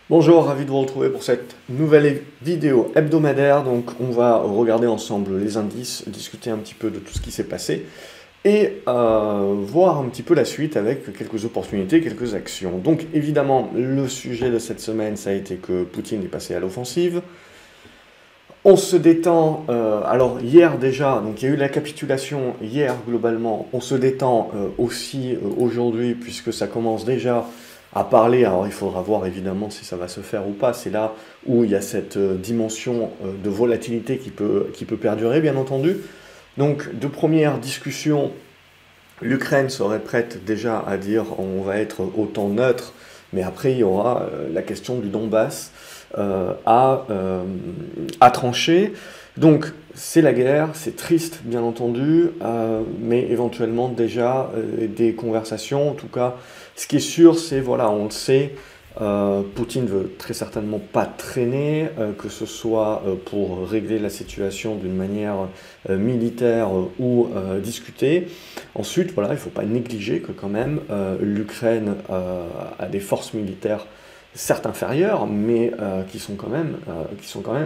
Bonjour, ravi de vous retrouver pour cette nouvelle vidéo hebdomadaire. Donc, on va regarder ensemble les indices, discuter un petit peu de tout ce qui s'est passé et voir un petit peu la suite avec quelques opportunités, quelques actions. Donc, évidemment, le sujet de cette semaine, ça a été que Poutine est passé à l'offensive. On se détend, alors hier déjà, donc il y a eu la capitulation hier globalement, on se détend aussi aujourd'hui puisque ça commence déjà à parler, alors il faudra voir évidemment si ça va se faire ou pas, c'est là où il y a cette dimension de volatilité qui peut perdurer bien entendu. Donc de première discussion, l'Ukraine serait prête déjà à dire on va être autant neutre, mais après il y aura la question du Donbass à trancher. Donc c'est la guerre, c'est triste bien entendu, mais éventuellement déjà des conversations. En tout cas, ce qui est sûr, c'est voilà, on le sait, Poutine veut très certainement pas traîner, que ce soit pour régler la situation d'une manière militaire ou discutée. Ensuite, voilà, il ne faut pas négliger que quand même l'Ukraine a des forces militaires certes inférieures, mais qui sont quand même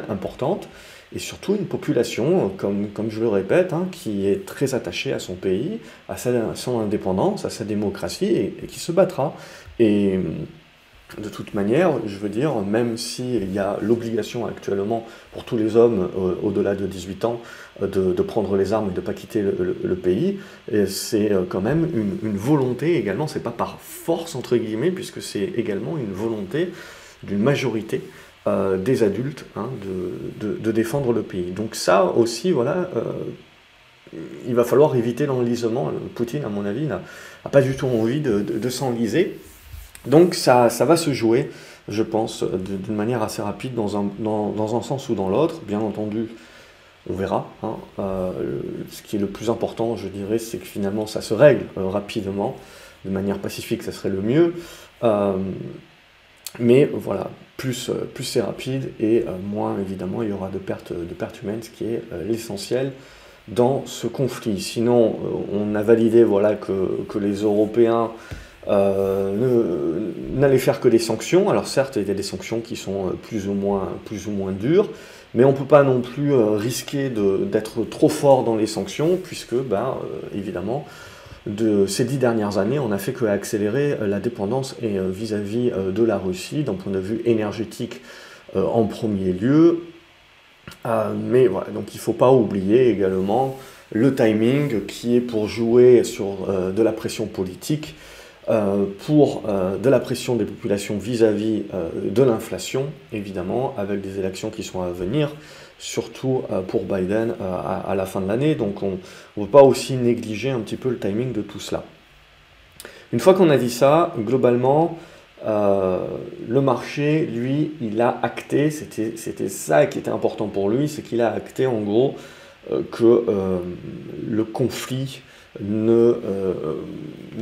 importantes, et surtout une population, comme je le répète, hein, qui est très attachée à son pays, à son indépendance, à sa démocratie, et qui se battra. Et de toute manière, je veux dire, même s'il y a l'obligation actuellement pour tous les hommes au-delà de 18 ans de prendre les armes et de ne pas quitter le pays, c'est quand même une volonté également, c'est pas par force entre guillemets, puisque c'est également une volonté d'une majorité des adultes hein, de défendre le pays. Donc ça aussi, voilà, il va falloir éviter l'enlisement. Poutine, à mon avis, n'a pas du tout envie de s'enliser. Donc ça va se jouer, je pense, d'une manière assez rapide dans un sens ou dans l'autre. Bien entendu, on verra. Hein. Ce qui est le plus important, je dirais, c'est que finalement ça se règle rapidement, de manière pacifique, ça serait le mieux. Mais voilà, plus c'est rapide et moins évidemment il y aura de pertes humaines, ce qui est l'essentiel dans ce conflit. Sinon, on a validé voilà, que les Européens n'allait faire que des sanctions. Alors certes, il y a des sanctions qui sont plus ou moins dures, mais on ne peut pas non plus risquer d'être trop fort dans les sanctions, puisque, évidemment, de ces 10 dernières années, on n'a fait qu'accélérer la dépendance vis-à-vis de la Russie, d'un point de vue énergétique en premier lieu. Mais voilà, donc il ne faut pas oublier également le timing qui est pour jouer sur de la pression politique, pour de la pression des populations vis-à-vis de l'inflation, évidemment, avec des élections qui sont à venir, surtout pour Biden à la fin de l'année. Donc on ne veut pas aussi négliger un petit peu le timing de tout cela. Une fois qu'on a dit ça, globalement, le marché, lui, il a acté, c'était ça qui était important pour lui, c'est qu'il a acté en gros que le conflit ne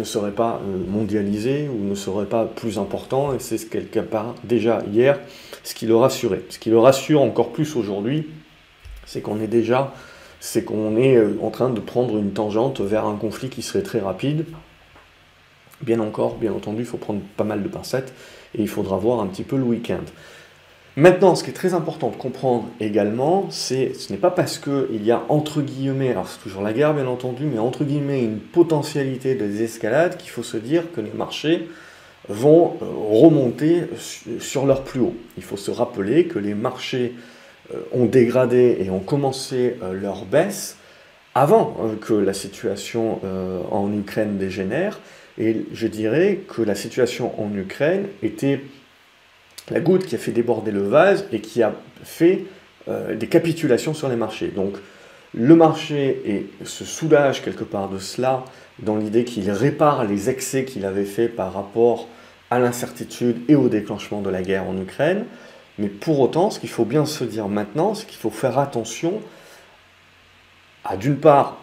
serait pas mondialisé ou ne serait pas plus important, et c'est quelque part déjà hier ce qui le rassurait. Ce qui le rassure encore plus aujourd'hui, c'est qu'on est en train de prendre une tangente vers un conflit qui serait très rapide. Bien entendu, il faut prendre pas mal de pincettes, et il faudra voir un petit peu le week-end. Maintenant, ce qui est très important de comprendre également, ce n'est pas parce qu'il y a entre guillemets, alors c'est toujours la guerre bien entendu, mais entre guillemets une potentialité de désescalade qu'il faut se dire que les marchés vont remonter sur leur plus haut. Il faut se rappeler que les marchés ont dégradé et ont commencé leur baisse avant que la situation en Ukraine dégénère, et je dirais que la situation en Ukraine était la goutte qui a fait déborder le vase et qui a fait des capitulations sur les marchés. Donc le marché se soulage quelque part de cela, dans l'idée qu'il répare les excès qu'il avait fait par rapport à l'incertitude et au déclenchement de la guerre en Ukraine. Mais pour autant, ce qu'il faut bien se dire maintenant, c'est qu'il faut faire attention à, d'une part,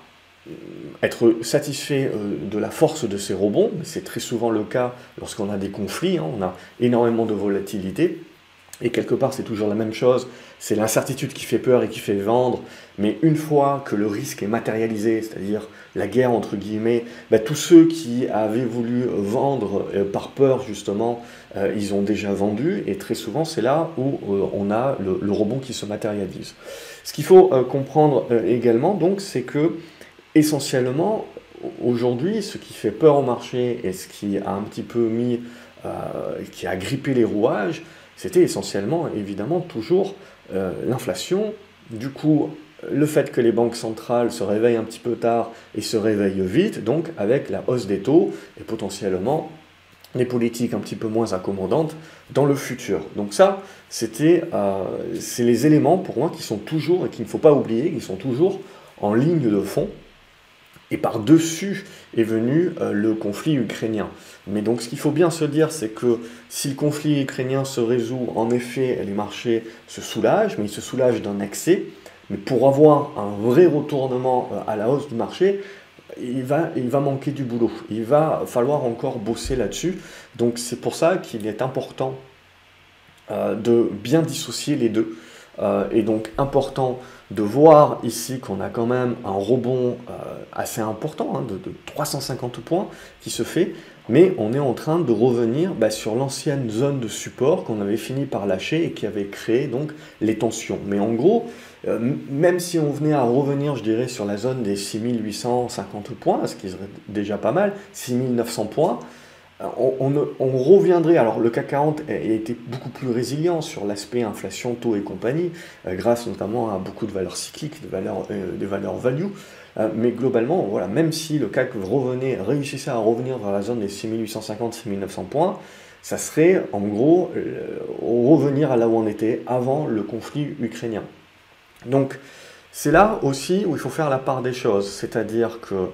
être satisfait de la force de ces rebonds, c'est très souvent le cas lorsqu'on a des conflits, hein, on a énormément de volatilité, Et quelque part, c'est toujours la même chose, c'est l'incertitude qui fait peur et qui fait vendre, mais une fois que le risque est matérialisé, c'est-à-dire la guerre entre guillemets, tous ceux qui avaient voulu vendre par peur justement, ils ont déjà vendu, et très souvent c'est là où on a le rebond qui se matérialise. Ce qu'il faut comprendre également, donc, c'est que essentiellement, aujourd'hui, ce qui fait peur au marché et ce qui a un petit peu qui a grippé les rouages, c'était essentiellement, évidemment, toujours l'inflation. Du coup, le fait que les banques centrales se réveillent un petit peu tard et se réveillent vite, donc avec la hausse des taux et potentiellement les politiques un petit peu moins accommodantes dans le futur. Donc ça, c'est les éléments pour moi qui sont toujours, et qu'il ne faut pas oublier, qui sont toujours en ligne de fond. Et par-dessus est venu le conflit ukrainien. Mais donc ce qu'il faut bien se dire, c'est que si le conflit ukrainien se résout, en effet, les marchés se soulagent, mais ils se soulagent d'un excès. Mais pour avoir un vrai retournement à la hausse du marché, il va manquer du boulot. Il va falloir encore bosser là-dessus. Donc c'est pour ça qu'il est important de bien dissocier les deux. Et donc important de voir ici qu'on a quand même un rebond assez important, de 350 points qui se fait, mais on est en train de revenir sur l'ancienne zone de support qu'on avait fini par lâcher et qui avait créé donc les tensions. Mais en gros, même si on venait à revenir, je dirais, sur la zone des 6850 points, ce qui serait déjà pas mal, 6900 points, on reviendrait, alors le CAC 40 a été beaucoup plus résilient sur l'aspect inflation, taux et compagnie, grâce notamment à beaucoup de valeurs cycliques, de valeurs value, mais globalement, voilà, même si le CAC réussissait à revenir vers la zone des 6850-6900 points, ça serait en gros revenir à là où on était avant le conflit ukrainien. Donc c'est là aussi où il faut faire la part des choses, c'est-à-dire que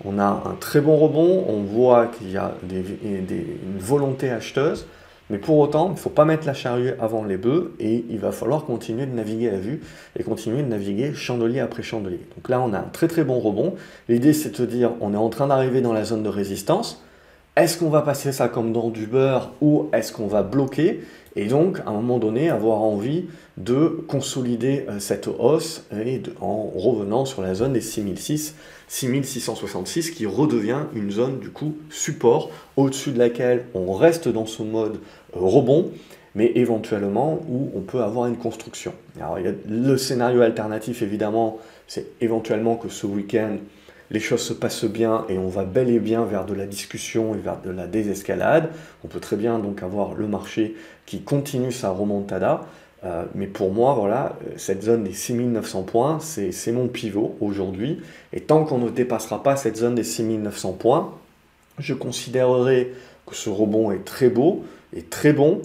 on a un très bon rebond, on voit qu'il y a une volonté acheteuse, mais pour autant, il ne faut pas mettre la charrue avant les bœufs et il va falloir continuer de naviguer à vue et continuer de naviguer chandelier après chandelier. Donc là, on a un très très bon rebond. L'idée, c'est de se dire, on est en train d'arriver dans la zone de résistance. Est-ce qu'on va passer ça comme dans du beurre ou est-ce qu'on va bloquer? Et donc, à un moment donné, avoir envie de consolider cette hausse en revenant sur la zone des 6666 qui redevient une zone du coup support au-dessus de laquelle on reste dans ce mode rebond, mais éventuellement où on peut avoir une construction. Alors, il y a le scénario alternatif, évidemment, c'est éventuellement que ce week-end, les choses se passent bien et on va bel et bien vers de la discussion et vers de la désescalade. On peut très bien donc avoir le marché qui continue sa remontada. Mais pour moi, voilà, cette zone des 6900 points, c'est mon pivot aujourd'hui. Et tant qu'on ne dépassera pas cette zone des 6900 points, je considérerai que ce rebond est très beau et très bon,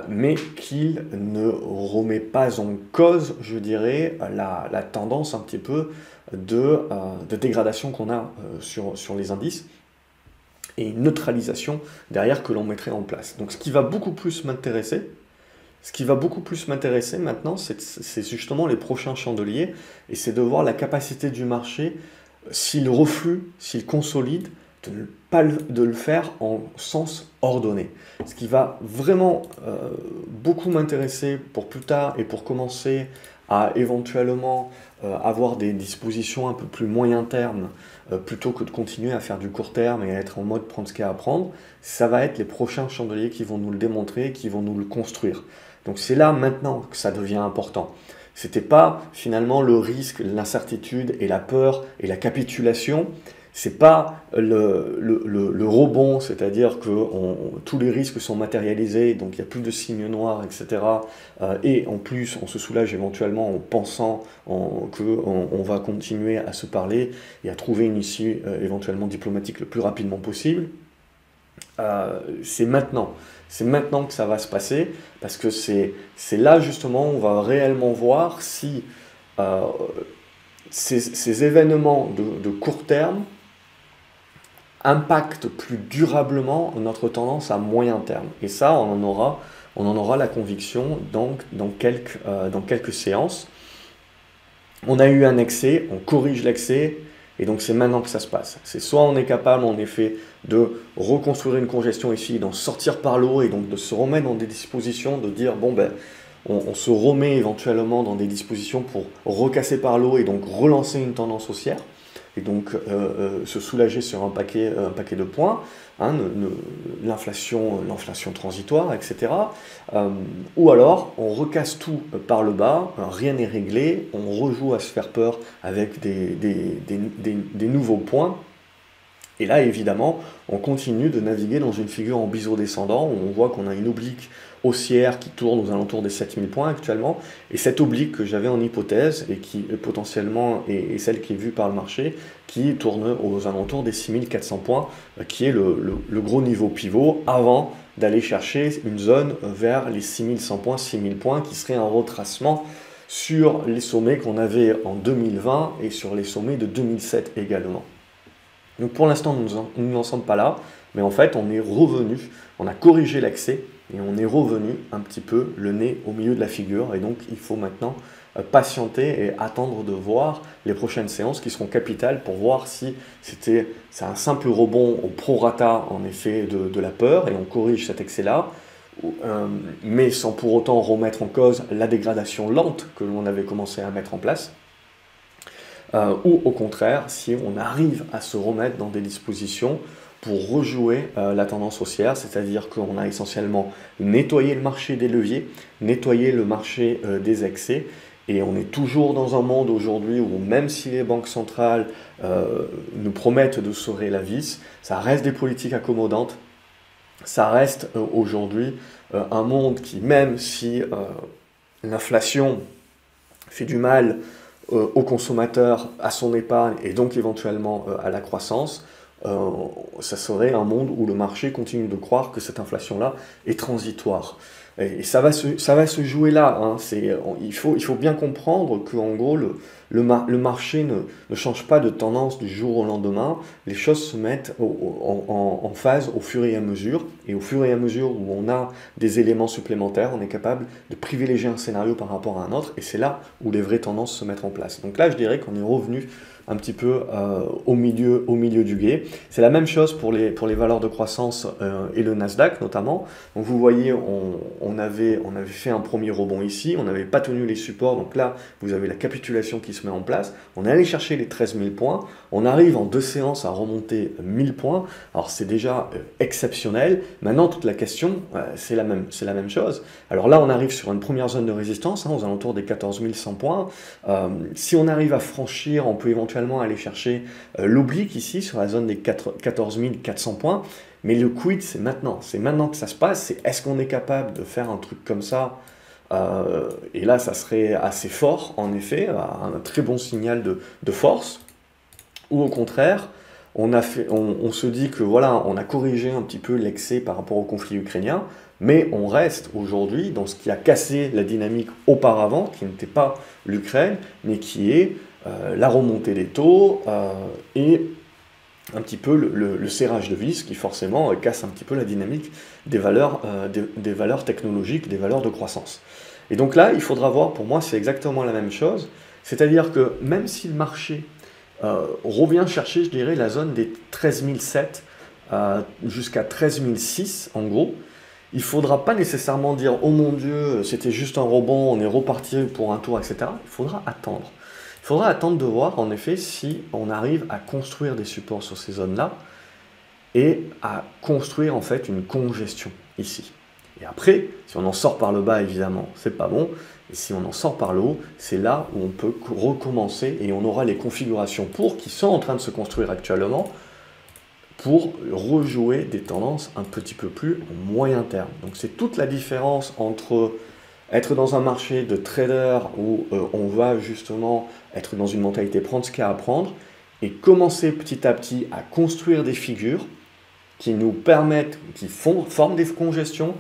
mais qu'il ne remet pas en cause, je dirais, la tendance un petit peu de dégradation qu'on a sur les indices et une neutralisation derrière que l'on mettrait en place. Donc ce qui va beaucoup plus m'intéresser maintenant, c'est justement les prochains chandeliers et c'est de voir la capacité du marché, s'il reflue, s'il consolide, de le faire en sens ordonné. Ce qui va vraiment beaucoup m'intéresser pour plus tard et pour commencer à éventuellement avoir des dispositions un peu plus moyen terme plutôt que de continuer à faire du court terme et à être en mode prendre ce qu'il y a à prendre, ça va être les prochains chandeliers qui vont nous le démontrer, qui vont nous le construire. Donc c'est là maintenant que ça devient important. C'était pas finalement le risque, l'incertitude et la peur et la capitulation. C'est pas le rebond, c'est-à-dire que tous les risques sont matérialisés, donc il n'y a plus de signes noirs, etc. Et en plus, on se soulage éventuellement en pensant qu'on va continuer à se parler et à trouver une issue éventuellement diplomatique le plus rapidement possible. C'est maintenant. C'est maintenant que ça va se passer, parce que c'est là justement où on va réellement voir si ces événements de court terme impactent plus durablement notre tendance à moyen terme. Et ça, on en aura la conviction dans quelques séances. On a eu un excès, on corrige l'excès, Et donc c'est maintenant que ça se passe. C'est soit on est capable en effet de reconstruire une congestion ici, d'en sortir par le haut et donc de se remettre dans des dispositions, de dire bon ben on se remet éventuellement dans des dispositions pour recasser par le haut et donc relancer une tendance haussière et donc se soulager sur un paquet de points, hein, l'inflation transitoire, etc. Ou alors on recasse tout par le bas, rien n'est réglé, on rejoue à se faire peur avec des nouveaux points. Et là, évidemment, on continue de naviguer dans une figure en biseau descendant, où on voit qu'on a une oblique haussière qui tourne aux alentours des 7000 points actuellement, et cette oblique que j'avais en hypothèse, et qui potentiellement est celle qui est vue par le marché, qui tourne aux alentours des 6400 points, qui est le gros niveau pivot, avant d'aller chercher une zone vers les 6100 points, 6000 points, qui serait un retracement sur les sommets qu'on avait en 2020, et sur les sommets de 2007 également. Donc pour l'instant, nous n'en sommes pas là, mais en fait, on est revenu, on a corrigé l'accès, et on est revenu un petit peu le nez au milieu de la figure, et donc il faut maintenant patienter et attendre de voir les prochaines séances qui seront capitales pour voir si c'est un simple rebond au prorata en effet de la peur, et on corrige cet excès-là, mais sans pour autant remettre en cause la dégradation lente que l'on avait commencé à mettre en place. Ou au contraire, si on arrive à se remettre dans des dispositions pour rejouer la tendance haussière, c'est-à-dire qu'on a essentiellement nettoyé le marché des leviers, nettoyé le marché des excès, et on est toujours dans un monde aujourd'hui où même si les banques centrales nous promettent de serrer la vis, ça reste des politiques accommodantes, ça reste aujourd'hui un monde qui, même si l'inflation fait du mal au consommateur, à son épargne et donc éventuellement à la croissance, ça serait un monde où le marché continue de croire que cette inflation-là est transitoire. Et ça va se jouer là. Hein. Il faut bien comprendre qu'en gros, le marché ne change pas de tendance du jour au lendemain. Les choses se mettent en phase au fur et à mesure. Et au fur et à mesure où on a des éléments supplémentaires, on est capable de privilégier un scénario par rapport à un autre. Et c'est là où les vraies tendances se mettent en place. Donc là, je dirais qu'on est revenu un petit peu au milieu du gué. C'est la même chose pour les valeurs de croissance et le Nasdaq notamment. Donc vous voyez, on avait fait un premier rebond ici, on n'avait pas tenu les supports, donc là vous avez la capitulation qui se met en place. On est allé chercher les 13 000 points, on arrive en 2 séances à remonter 1000 points, alors c'est déjà exceptionnel. Maintenant toute la question, c'est la même chose. Alors là on arrive sur une première zone de résistance, hein, aux alentours des 14 100 points. Si on arrive à franchir, on peut éventuellement aller chercher l'oblique ici sur la zone des 14 400 points, mais le quid c'est maintenant que ça se passe, c'est est-ce qu'on est capable de faire un truc comme ça, et là ça serait assez fort en effet, un très bon signal de force, ou au contraire on se dit que voilà, on a corrigé un petit peu l'excès par rapport au conflit ukrainien, mais on reste aujourd'hui dans ce qui a cassé la dynamique auparavant, qui n'était pas l'Ukraine, mais qui est la remontée des taux et un petit peu le serrage de vis qui forcément casse un petit peu la dynamique des valeurs technologiques, des valeurs de croissance. Et donc là, il faudra voir, pour moi, c'est exactement la même chose, c'est-à-dire que même si le marché revient chercher, je dirais, la zone des 13 700 jusqu'à 13 600 en gros, il ne faudra pas nécessairement dire « Oh mon Dieu, c'était juste un rebond, on est reparti pour un tour, etc. » Il faudra attendre. Il faudra attendre de voir, en effet, si on arrive à construire des supports sur ces zones-là et à construire, en fait, une congestion ici. Et après, si on en sort par le bas, évidemment, c'est pas bon. Et si on en sort par le haut, c'est là où on peut recommencer et on aura les configurations qui sont en train de se construire actuellement pour rejouer des tendances un petit peu plus moyen terme. Donc c'est toute la différence entre être dans un marché de trader où on va justement être dans une mentalité prendre ce qu'il y a à prendre et commencer petit à petit à construire des figures qui nous permettent, qui forment des congestions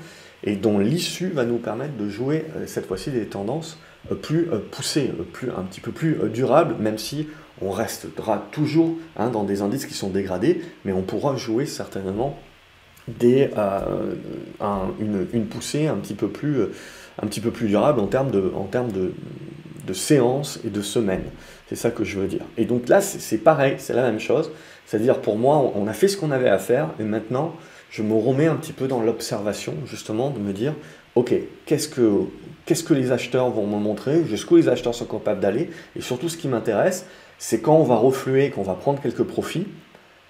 et dont l'issue va nous permettre de jouer cette fois-ci des tendances plus poussées, un petit peu plus durables, même si on restera toujours dans des indices qui sont dégradés, mais on pourra jouer certainement une poussée un petit peu plus durable en termes de de séances et de semaines. C'est ça que je veux dire. Et donc là, c'est pareil, c'est la même chose. C'est-à-dire pour moi, on a fait ce qu'on avait à faire et maintenant, je me remets un petit peu dans l'observation, justement, de me dire, ok, qu'est-ce que les acheteurs vont me montrer, jusqu'où les acheteurs sont capables d'aller, et surtout ce qui m'intéresse, c'est quand on va refluer, qu'on va prendre quelques profits,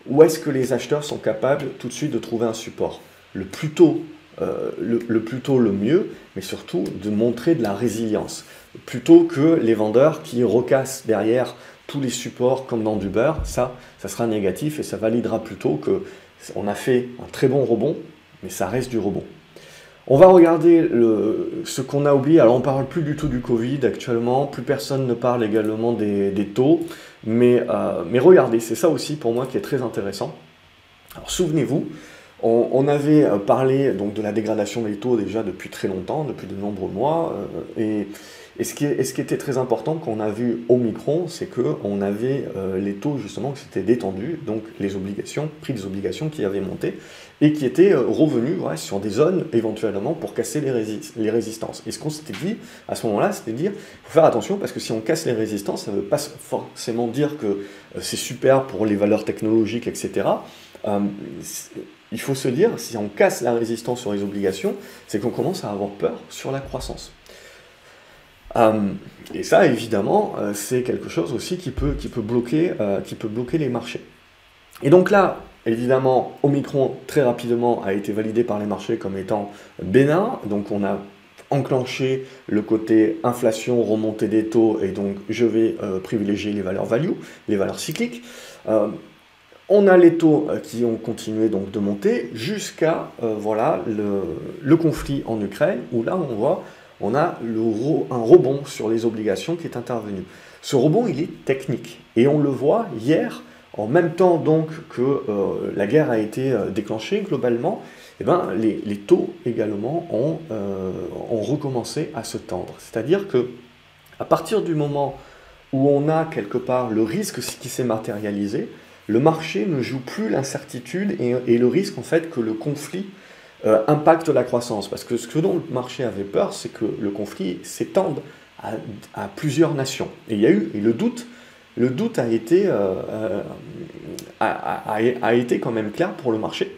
où est-ce que les acheteurs sont capables tout de suite de trouver un support. Le plus tôt, le mieux, mais surtout de montrer de la résilience, plutôt que les vendeurs qui recassent derrière tous les supports comme dans du beurre. Ça sera négatif et ça validera plutôt qu'on a fait un très bon rebond, mais ça reste du rebond. On va regarder ce qu'on a oublié. Alors on ne parle plus du tout du Covid actuellement, plus personne ne parle également des taux, mais regardez, c'est ça aussi pour moi qui est très intéressant. Alors souvenez-vous, on avait parlé donc de la dégradation des taux déjà depuis très longtemps, depuis de nombreux mois, et ce qui était très important quand on a vu Omicron, c'est qu'on avait les taux justement qui s'étaient détendus, donc les obligations, prix des obligations qui avaient monté, et qui étaient revenus sur des zones éventuellement pour casser les résistances. Et ce qu'on s'était dit à ce moment-là, c'était de dire, il faut faire attention parce que si on casse les résistances, ça ne veut pas forcément dire que c'est super pour les valeurs technologiques, etc. Il faut se dire, si on casse la résistance sur les obligations, c'est qu'on commence à avoir peur sur la croissance. Et ça, évidemment, c'est quelque chose aussi qui peut bloquer les marchés. Et donc là, évidemment, Omicron, très rapidement, a été validé par les marchés comme étant bénin. Donc on a enclenché le côté inflation, remontée des taux, et donc je vais privilégier les valeurs value, les valeurs cycliques. On a les taux qui ont continué donc de monter jusqu'à le conflit en Ukraine, où là on voit on a un rebond sur les obligations qui est intervenu. Ce rebond, il est technique. Et on le voit hier, en même temps donc que la guerre a été déclenchée globalement, eh ben, les taux également ont recommencé à se tendre. C'est-à-dire que à partir du moment où on a quelque part le risque qui s'est matérialisé, le marché ne joue plus l'incertitude et le risque en fait que le conflit impacte la croissance. Parce que ce dont le marché avait peur, c'est que le conflit s'étende à plusieurs nations. Et il y a eu, et le doute a été quand même clair pour le marché.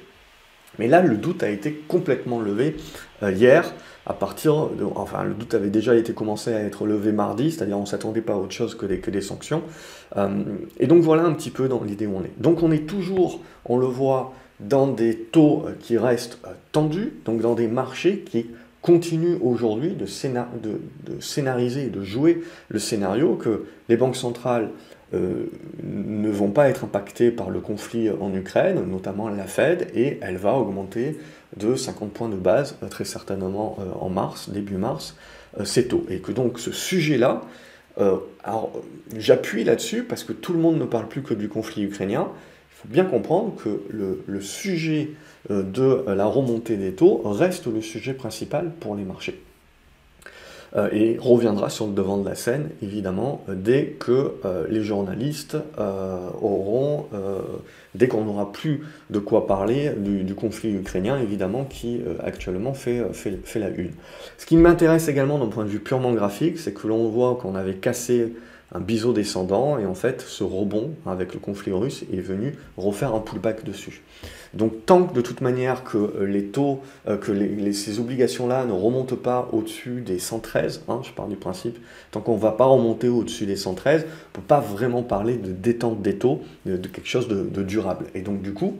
Mais là, le doute a été complètement levé hier, le doute avait déjà été commencé à être levé mardi, c'est-à-dire on ne s'attendait pas à autre chose que des sanctions. Et donc voilà un petit peu dans l'idée où on est. Donc on est toujours, on le voit, dans des taux qui restent tendus, donc dans des marchés qui continuent aujourd'hui de scénariser et de jouer le scénario que les banques centrales ne vont pas être impactées par le conflit en Ukraine, notamment la Fed, et elle va augmenter de 50 points de base, très certainement en mars, début mars, ces taux. Et que donc ce sujet-là, alors j'appuie là-dessus parce que tout le monde ne parle plus que du conflit ukrainien. Il faut bien comprendre que le sujet de la remontée des taux reste le sujet principal pour les marchés. Et reviendra sur le devant de la scène, évidemment, dès que les journalistes dès qu'on n'aura plus de quoi parler du conflit ukrainien, évidemment, qui actuellement fait la une. Ce qui m'intéresse également d'un point de vue purement graphique, c'est que l'on voit qu'on avait cassé un biseau descendant, et en fait, ce rebond avec le conflit russe est venu refaire un pullback dessus. Donc tant que de toute manière que les taux, ces obligations-là ne remontent pas au-dessus des 113, je pars du principe, tant qu'on ne va pas remonter au-dessus des 113, on ne peut pas vraiment parler de détente des taux, de quelque chose de durable. Et donc du coup,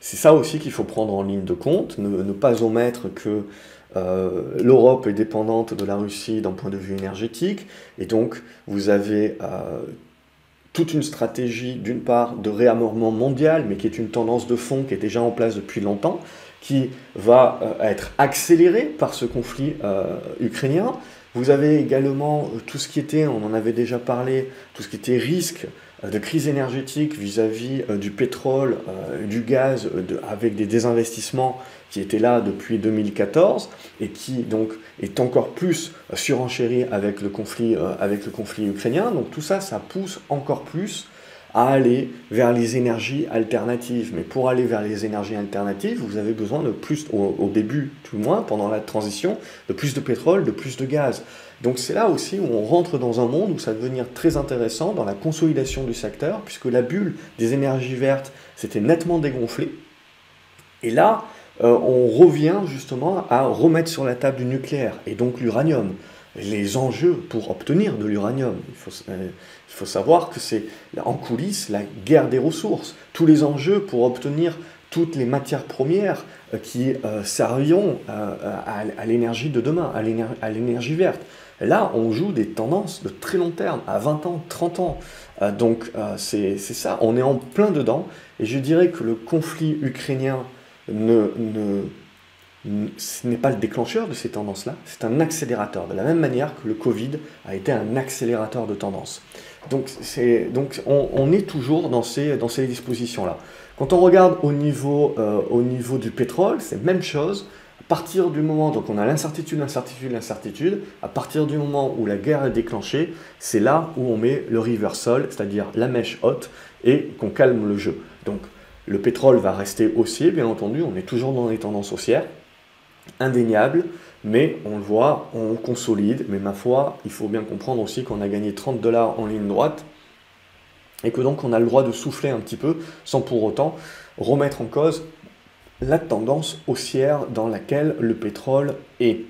c'est ça aussi qu'il faut prendre en ligne de compte, ne pas omettre que l'Europe est dépendante de la Russie d'un point de vue énergétique, et donc vous avez toute une stratégie, d'une part, de réarmement mondial, mais qui est une tendance de fond qui est déjà en place depuis longtemps, qui va être accélérée par ce conflit ukrainien. Vous avez également tout ce qui était, on en avait déjà parlé, tout ce qui était risque de crise énergétique vis-à-vis du pétrole, du gaz, avec des désinvestissements qui étaient là depuis 2014 et qui donc est encore plus surenchéri avec le conflit ukrainien. Donc tout ça, ça pousse encore plus à aller vers les énergies alternatives. Mais pour aller vers les énergies alternatives, vous avez besoin de plus, au début tout le moins, pendant la transition, de plus de pétrole, de plus de gaz. Donc c'est là aussi où on rentre dans un monde où ça va devenir très intéressant dans la consolidation du secteur, puisque la bulle des énergies vertes s'était nettement dégonflée. Et là, on revient justement à remettre sur la table du nucléaire, et donc l'uranium. Les enjeux pour obtenir de l'uranium. Il faut savoir que c'est en coulisses la guerre des ressources. Tous les enjeux pour obtenir toutes les matières premières qui serviront à l'énergie de demain, à l'énergie verte. Là, on joue des tendances de très long terme, à 20 ans, 30 ans. Donc c'est ça, on est en plein dedans. Et je dirais que le conflit ukrainien ce n'est pas le déclencheur de ces tendances-là, c'est un accélérateur, de la même manière que le Covid a été un accélérateur de tendances. Donc on est toujours dans ces dispositions-là. Quand on regarde au niveau du pétrole, c'est la même chose. À partir du moment, donc on a l'incertitude, à partir du moment où la guerre est déclenchée, c'est là où on met le reversal, c'est-à-dire la mèche haute, et qu'on calme le jeu. Donc le pétrole va rester haussier, bien entendu, on est toujours dans les tendances haussières, indéniable, mais on le voit, on consolide, mais ma foi, il faut bien comprendre aussi qu'on a gagné 30 $ en ligne droite, et que donc on a le droit de souffler un petit peu, sans pour autant remettre en cause la tendance haussière dans laquelle le pétrole est.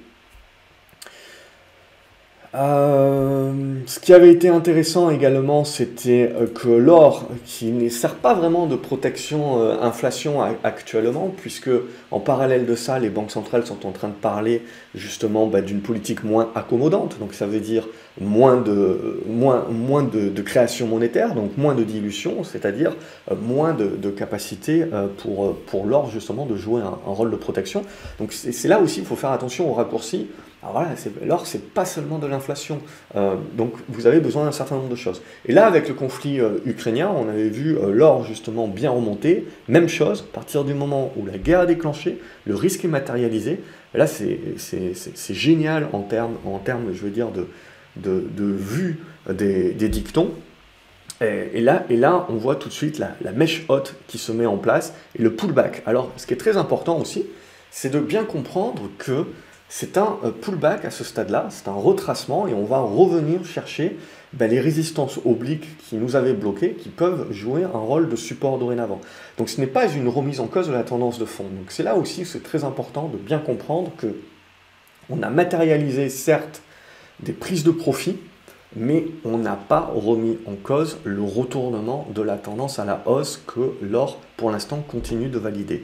Ce qui avait été intéressant également, c'était que l'or, qui ne sert pas vraiment de protection inflation actuellement, puisque en parallèle de ça, les banques centrales sont en train de parler justement d'une politique moins accommodante, donc ça veut dire moins de création monétaire, donc moins de dilution, c'est-à-dire moins de capacité pour l'or justement de jouer un rôle de protection. Donc c'est là aussi qu'il faut faire attention aux raccourcis. Alors voilà, l'or, c'est pas seulement de l'inflation, donc vous avez besoin d'un certain nombre de choses. Et là, avec le conflit ukrainien, on avait vu l'or justement bien remonter, même chose, à partir du moment où la guerre a déclenché, le risque est matérialisé, et là c'est génial en termes, je veux dire, de vue des dictons. Et là, on voit tout de suite la mèche haute qui se met en place, et le pullback. Alors, ce qui est très important aussi, c'est de bien comprendre que c'est un pullback à ce stade-là, c'est un retracement et on va revenir chercher les résistances obliques qui nous avaient bloqués, qui peuvent jouer un rôle de support dorénavant. Donc ce n'est pas une remise en cause de la tendance de fond. Donc c'est là aussi que c'est très important de bien comprendre que on a matérialisé certes des prises de profit, mais on n'a pas remis en cause le retournement de la tendance à la hausse que l'or, pour l'instant, continue de valider.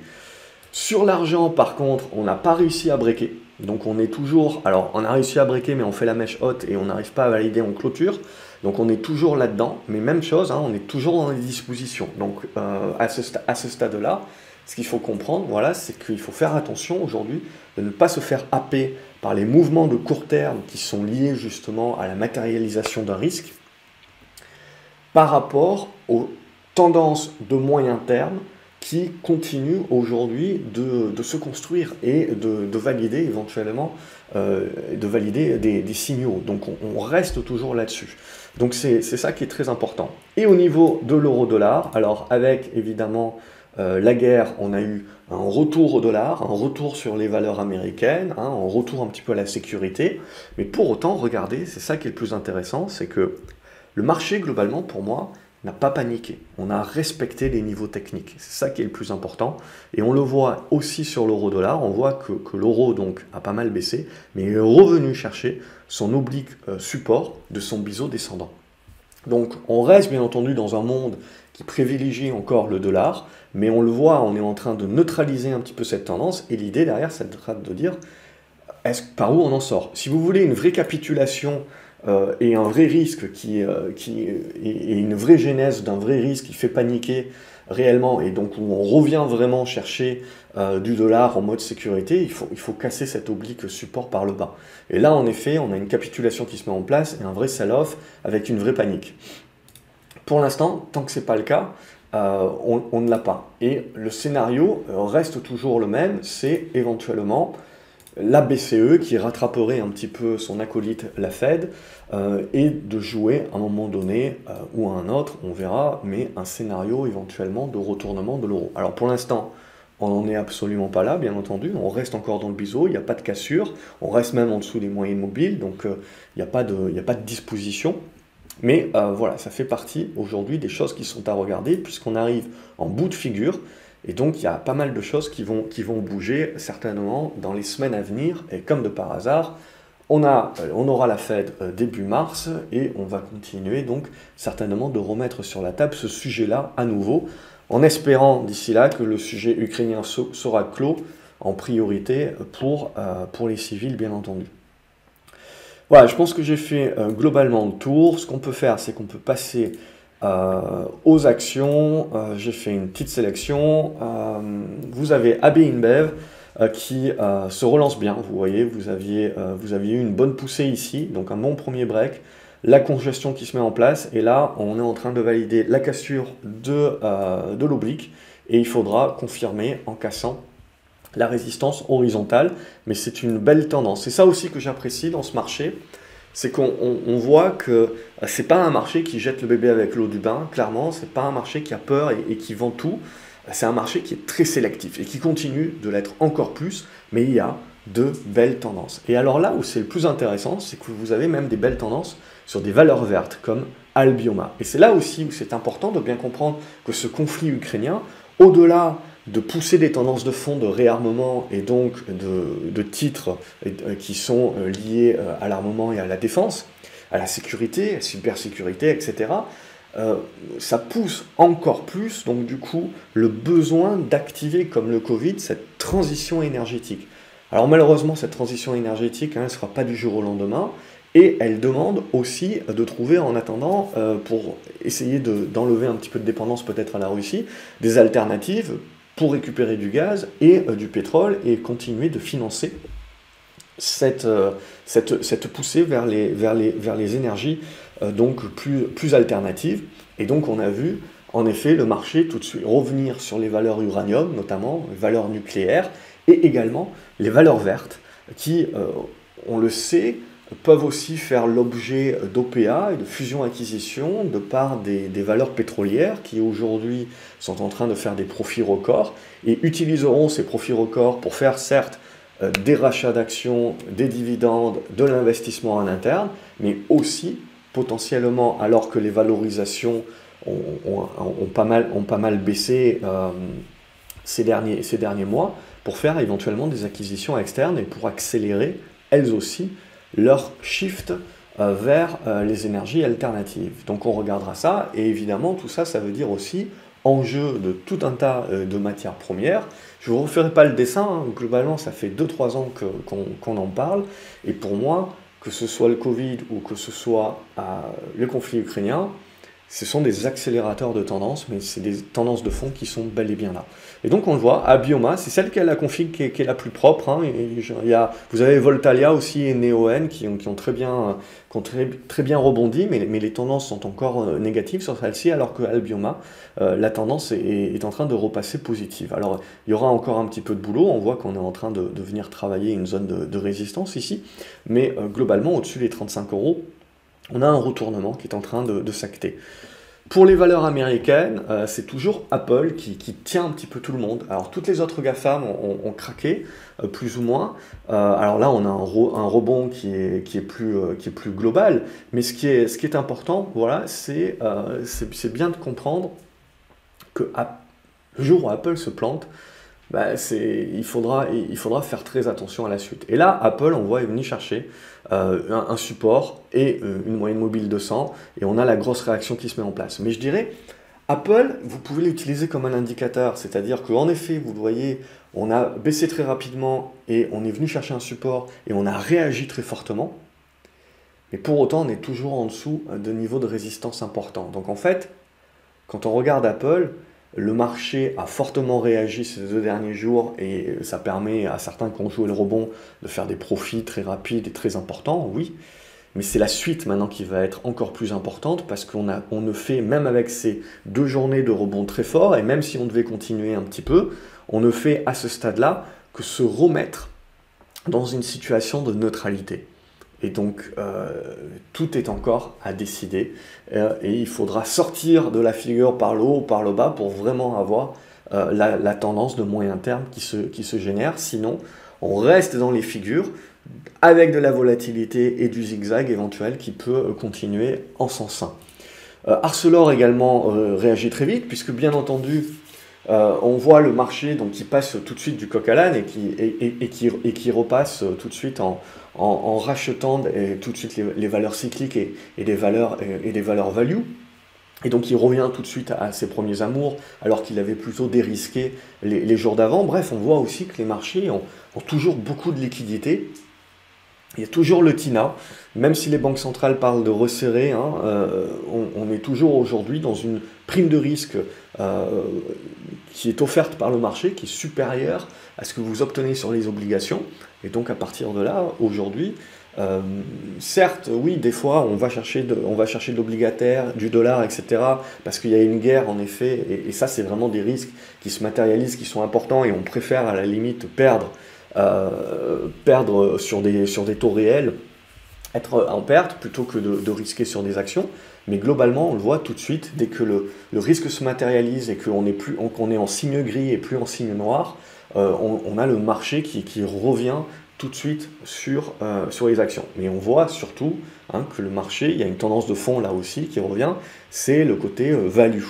Sur l'argent, par contre, on n'a pas réussi à breaker. Donc on est toujours, alors on a réussi à breaker, mais on fait la mèche haute et on n'arrive pas à valider en clôture. Donc on est toujours là-dedans, mais même chose, on est toujours dans les dispositions. Donc à ce stade-là, ce qu'il faut comprendre, voilà, c'est qu'il faut faire attention aujourd'hui de ne pas se faire happer par les mouvements de court terme qui sont liés justement à la matérialisation d'un risque par rapport aux tendances de moyen terme qui continuent aujourd'hui de se construire et de valider éventuellement des signaux. Donc on reste toujours là-dessus. Donc c'est ça qui est très important. Et au niveau de l'euro-dollar, alors avec évidemment la guerre, on a eu un retour au dollar, un retour sur les valeurs américaines, un retour un petit peu à la sécurité. Mais pour autant, regardez, c'est ça qui est le plus intéressant, c'est que le marché globalement, pour moi, n'a pas paniqué. On a respecté les niveaux techniques. C'est ça qui est le plus important. Et on le voit aussi sur l'euro-dollar. On voit que l'euro donc a pas mal baissé, mais est revenu chercher son oblique support de son biseau descendant. Donc on reste bien entendu dans un monde qui privilégie encore le dollar, mais on le voit, on est en train de neutraliser un petit peu cette tendance. Et l'idée derrière, c'est de dire par où on en sort. Si vous voulez une vraie capitulation et un vrai risque et une vraie genèse d'un vrai risque qui fait paniquer réellement, et donc où on revient vraiment chercher du dollar en mode sécurité, il faut casser cet oblique support par le bas. Et là, en effet, on a une capitulation qui se met en place et un vrai sell-off avec une vraie panique. Pour l'instant, tant que ce n'est pas le cas, on ne l'a pas. Et le scénario reste toujours le même, c'est éventuellement la BCE qui rattraperait un petit peu son acolyte, la Fed, et de jouer à un moment donné ou à un autre, on verra, mais un scénario éventuellement de retournement de l'euro. Alors pour l'instant, on n'en est absolument pas là, bien entendu, on reste encore dans le biseau, il n'y a pas de cassure, on reste même en dessous des moyennes mobiles, donc il n'y a pas de disposition. Mais voilà, ça fait partie aujourd'hui des choses qui sont à regarder, puisqu'on arrive en bout de figure, et donc il y a pas mal de choses qui vont bouger certainement dans les semaines à venir, et comme de par hasard, on aura la Fed début mars, et on va continuer donc certainement de remettre sur la table ce sujet-là à nouveau, en espérant d'ici là que le sujet ukrainien sera clos en priorité pour les civils, bien entendu. Voilà, je pense que j'ai fait globalement le tour. Ce qu'on peut faire, c'est qu'on peut passer aux actions. J'ai fait une petite sélection. Vous avez AB InBev qui se relance bien. Vous voyez, vous aviez eu une bonne poussée ici, donc un bon premier break. La congestion qui se met en place, et là, on est en train de valider la cassure de l'oblique, et il faudra confirmer en cassant la résistance horizontale, mais c'est une belle tendance. C'est ça aussi que j'apprécie dans ce marché, c'est qu'on voit que c'est pas un marché qui jette le bébé avec l'eau du bain, clairement, c'est pas un marché qui a peur et qui vend tout, c'est un marché qui est très sélectif et qui continue de l'être encore plus, mais il y a de belles tendances. Et alors là où c'est le plus intéressant, c'est que vous avez même des belles tendances sur des valeurs vertes comme Albioma. Et c'est là aussi où c'est important de bien comprendre que ce conflit ukrainien, au-delà de pousser des tendances de fond de réarmement et donc de titres qui sont liés à l'armement et à la défense, à la sécurité, à la cybersécurité, etc., ça pousse encore plus, donc du coup, le besoin d'activer, comme le Covid, cette transition énergétique. Alors malheureusement, cette transition énergétique, elle ne sera pas du jour au lendemain, et elle demande aussi de trouver, en attendant, pour essayer d'enlever un petit peu de dépendance peut-être à la Russie, des alternatives pour récupérer du gaz et du pétrole et continuer de financer cette poussée vers les énergies donc plus alternatives. Et donc on a vu en effet le marché tout de suite revenir sur les valeurs uranium, notamment les valeurs nucléaires, et également les valeurs vertes, qui, on le sait, peuvent aussi faire l'objet d'OPA et de fusion-acquisition de par des valeurs pétrolières qui aujourd'hui sont en train de faire des profits records et utiliseront ces profits records pour faire certes des rachats d'actions, des dividendes, de l'investissement en interne, mais aussi potentiellement, alors que les valorisations ont pas mal baissé ces derniers mois, pour faire éventuellement des acquisitions externes et pour accélérer elles aussi leur shift vers les énergies alternatives. Donc on regardera ça, et évidemment tout ça, ça veut dire aussi enjeu de tout un tas de matières premières. Je ne vous referai pas le dessin, hein. Globalement ça fait 2-3 ans qu'on en parle, et pour moi, que ce soit le Covid ou que ce soit le conflit ukrainien, ce sont des accélérateurs de tendance, mais c'est des tendances de fond qui sont bel et bien là. Et donc on le voit, Albioma, c'est celle qui a la config qui est la plus propre. Hein, vous avez Voltalia aussi et Neoen qui ont très bien rebondi, mais les tendances sont encore négatives sur celle-ci, alors que Albioma, la tendance est en train de repasser positive. Alors il y aura encore un petit peu de boulot, on voit qu'on est en train de venir travailler une zone de résistance ici, mais globalement au-dessus des 35 €, on a un retournement qui est en train de s'acter. Pour les valeurs américaines, c'est toujours Apple qui tient un petit peu tout le monde. Alors toutes les autres GAFAM ont craqué, plus ou moins. Alors là, on a un rebond qui est plus global. Mais ce qui est important, voilà, c'est bien de comprendre que le jour où Apple se plante, il faudra faire très attention à la suite. Et là, Apple, on voit, est venu chercher un support et une moyenne mobile de 100, et on a la grosse réaction qui se met en place. Mais je dirais, Apple, vous pouvez l'utiliser comme un indicateur, c'est-à-dire qu'en effet, vous voyez, on a baissé très rapidement et on est venu chercher un support et on a réagi très fortement, mais pour autant, on est toujours en dessous de niveaux de résistance importants. Donc en fait, quand on regarde Apple, le marché a fortement réagi ces 2 derniers jours et ça permet à certains qui ont joué le rebond de faire des profits très rapides et très importants, oui. Mais c'est la suite maintenant qui va être encore plus importante parce qu'on ne fait, même avec ces 2 journées de rebond très fort, et même si on devait continuer un petit peu, on ne fait à ce stade-là que se remettre dans une situation de neutralité. Et donc, tout est encore à décider. Et il faudra sortir de la figure par le haut ou par le bas pour vraiment avoir la tendance de moyen terme qui se génère. Sinon, on reste dans les figures avec de la volatilité et du zigzag éventuel qui peut continuer en sens sain. Arcelor également réagit très vite, puisque bien entendu, on voit le marché donc, qui passe tout de suite du coq à l'âne et qui repasse tout de suite en rachetant tout de suite les valeurs cycliques et des valeurs value. Et donc il revient tout de suite à ses premiers amours, alors qu'il avait plutôt dérisqué les jours d'avant. Bref, on voit aussi que les marchés ont toujours beaucoup de liquidités. Il y a toujours le TINA, même si les banques centrales parlent de resserrer, hein, on est toujours aujourd'hui dans une prime de risque qui est offerte par le marché, qui est supérieure à ce que vous obtenez sur les obligations. Et donc à partir de là, aujourd'hui, certes, oui, des fois, on va chercher de l'obligataire, du dollar, etc., parce qu'il y a une guerre, en effet, et ça, c'est vraiment des risques qui se matérialisent, qui sont importants, et on préfère à la limite perdre sur des taux réels, être en perte plutôt que de risquer sur des actions. Mais globalement, on le voit tout de suite, dès que le risque se matérialise et qu'on est en signe gris et plus en signe noir, on a le marché qui revient tout de suite sur les actions. Mais on voit surtout que le marché, il y a une tendance de fond là aussi qui revient, c'est le côté value.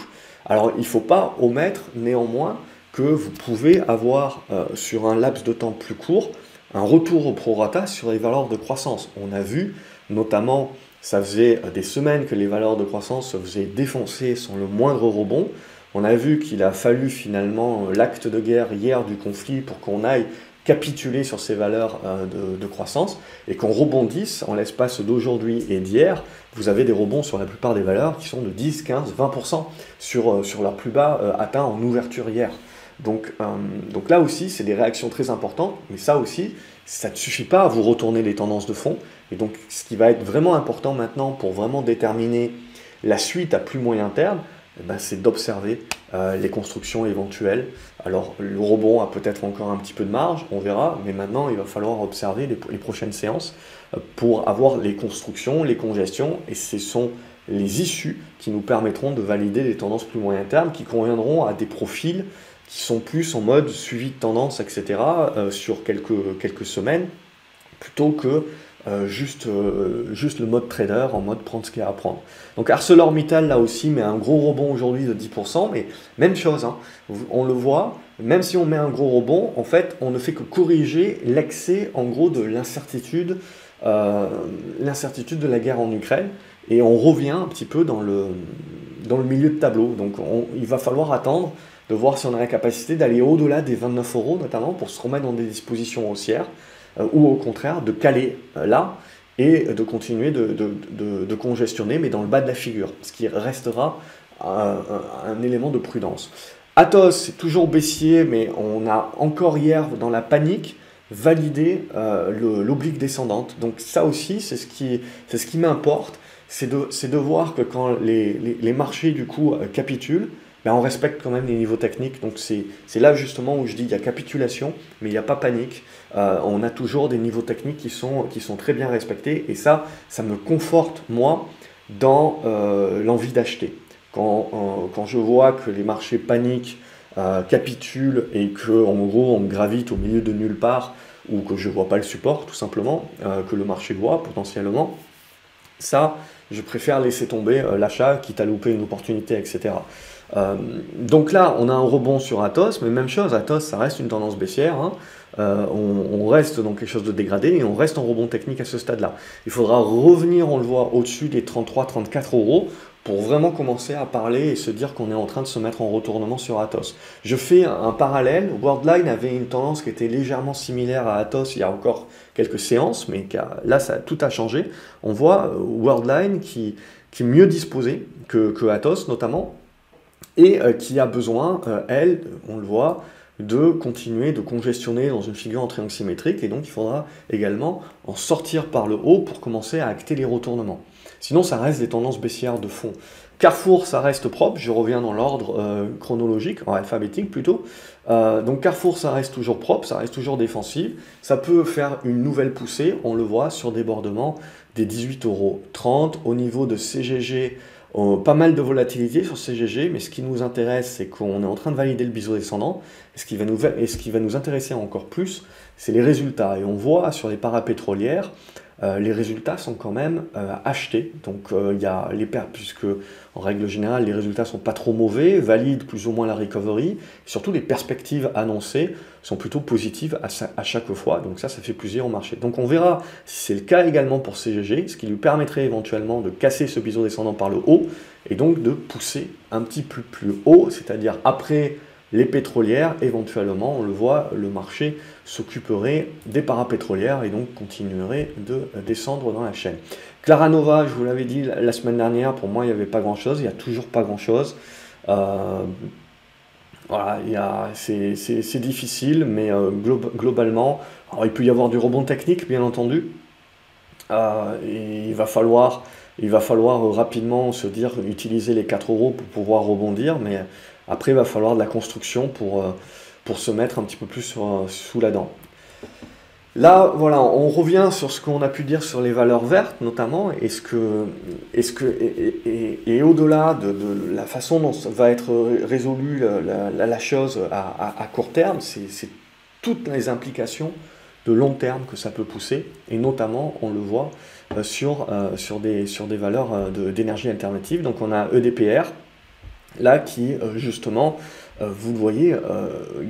Alors il ne faut pas omettre néanmoins que vous pouvez avoir sur un laps de temps plus court un retour au prorata sur les valeurs de croissance. On a vu notamment, ça faisait des semaines que les valeurs de croissance se faisaient défoncer sans le moindre rebond. On a vu qu'il a fallu finalement l'acte de guerre hier du conflit pour qu'on aille capituler sur ces valeurs de croissance et qu'on rebondisse en l'espace d'aujourd'hui et d'hier. Vous avez des rebonds sur la plupart des valeurs qui sont de 10, 15, 20% sur leur plus bas atteint en ouverture hier. Donc là aussi, c'est des réactions très importantes, mais ça aussi, ça ne suffit pas à vous retourner les tendances de fond. Et donc, ce qui va être vraiment important maintenant pour vraiment déterminer la suite à plus moyen terme, c'est d'observer les constructions éventuelles. Alors, le rebond a peut-être encore un petit peu de marge, on verra, mais maintenant, il va falloir observer les prochaines séances pour avoir les constructions, les congestions, et ce sont les issues qui nous permettront de valider des tendances plus moyen terme qui conviendront à des profils qui sont plus en mode suivi de tendance, etc., sur quelques semaines, plutôt que juste le mode trader, en mode prendre ce qu'il y a à prendre. Donc ArcelorMittal, là aussi, met un gros rebond aujourd'hui de 10%, mais même chose, hein, on le voit, même si on met un gros rebond, en fait, on ne fait que corriger l'excès, en gros, de l'incertitude de la guerre en Ukraine, et on revient un petit peu dans le milieu de tableau. Donc il va falloir attendre de voir si on a la capacité d'aller au-delà des 29 euros, notamment pour se remettre dans des dispositions haussières, ou au contraire de caler là et de continuer de congestionner, mais dans le bas de la figure, ce qui restera un élément de prudence. Atos, c'est toujours baissier, mais on a encore hier, dans la panique, validé l'oblique descendante. Donc ça aussi, c'est ce qui m'importe, c'est de voir que quand les marchés, du coup, capitulent, on respecte quand même les niveaux techniques. Donc c'est là justement où je dis il y a capitulation, mais il n'y a pas panique. On a toujours des niveaux techniques qui sont très bien respectés, et ça me conforte, moi, dans l'envie d'acheter. Quand je vois que les marchés paniquent, capitulent, et qu'en gros on gravite au milieu de nulle part, ou que je ne vois pas le support, tout simplement, que le marché voit potentiellement, ça, je préfère laisser tomber l'achat, quitte à louper une opportunité, etc. Donc là, on a un rebond sur Atos, mais même chose, Atos, ça reste une tendance baissière, hein. On reste dans quelque chose de dégradé, et on reste en rebond technique à ce stade-là. Il faudra revenir, on le voit, au-dessus des 33-34 euros pour vraiment commencer à parler et se dire qu'on est en train de se mettre en retournement sur Atos. Je fais un parallèle. Worldline avait une tendance qui était légèrement similaire à Atos il y a encore quelques séances, mais là, tout a changé. On voit Worldline qui est mieux disposée que Atos notamment, et qui a besoin, elle, on le voit, de continuer de congestionner dans une figure en triangle symétrique, et donc il faudra également en sortir par le haut pour commencer à acter les retournements. Sinon, ça reste des tendances baissières de fond. Carrefour, ça reste propre, je reviens dans l'ordre chronologique, en alphabétique plutôt. Donc Carrefour, ça reste toujours propre, ça reste toujours défensif. Ça peut faire une nouvelle poussée, on le voit sur débordement des 18,30 €. Au niveau de CGG, pas mal de volatilité sur CGG, mais ce qui nous intéresse, c'est qu'on est en train de valider le biseau descendant. Et ce qui va nous intéresser encore plus, c'est les résultats. Et on voit sur les parapétrolières, les résultats sont quand même achetés. Donc il y a les pertes, puisque en règle générale, les résultats sont pas trop mauvais, valident plus ou moins la recovery. Surtout, les perspectives annoncées sont plutôt positives à chaque fois. Donc ça fait plaisir au marché. Donc on verra si c'est le cas également pour CGG, ce qui lui permettrait éventuellement de casser ce biseau descendant par le haut et donc de pousser un petit peu plus haut, c'est-à-dire après les pétrolières, éventuellement, on le voit, le marché s'occuperait des parapétrolières et donc continuerait de descendre dans la chaîne. Claranova, je vous l'avais dit la semaine dernière, pour moi, il n'y avait pas grand-chose, il n'y a toujours pas grand-chose. Voilà, c'est difficile, mais globalement, alors, il peut y avoir du rebond technique, bien entendu, et il va falloir rapidement se dire, utiliser les 4 € pour pouvoir rebondir, mais après, il va falloir de la construction pour se mettre un petit peu plus sous la dent. Là, voilà, on revient sur ce qu'on a pu dire sur les valeurs vertes, notamment, et au-delà de la façon dont va être résolue la chose à court terme, c'est toutes les implications de long terme que ça peut pousser, et notamment, on le voit, sur des valeurs d'énergie alternative. Donc on a EDPR, là qui justement, vous le voyez,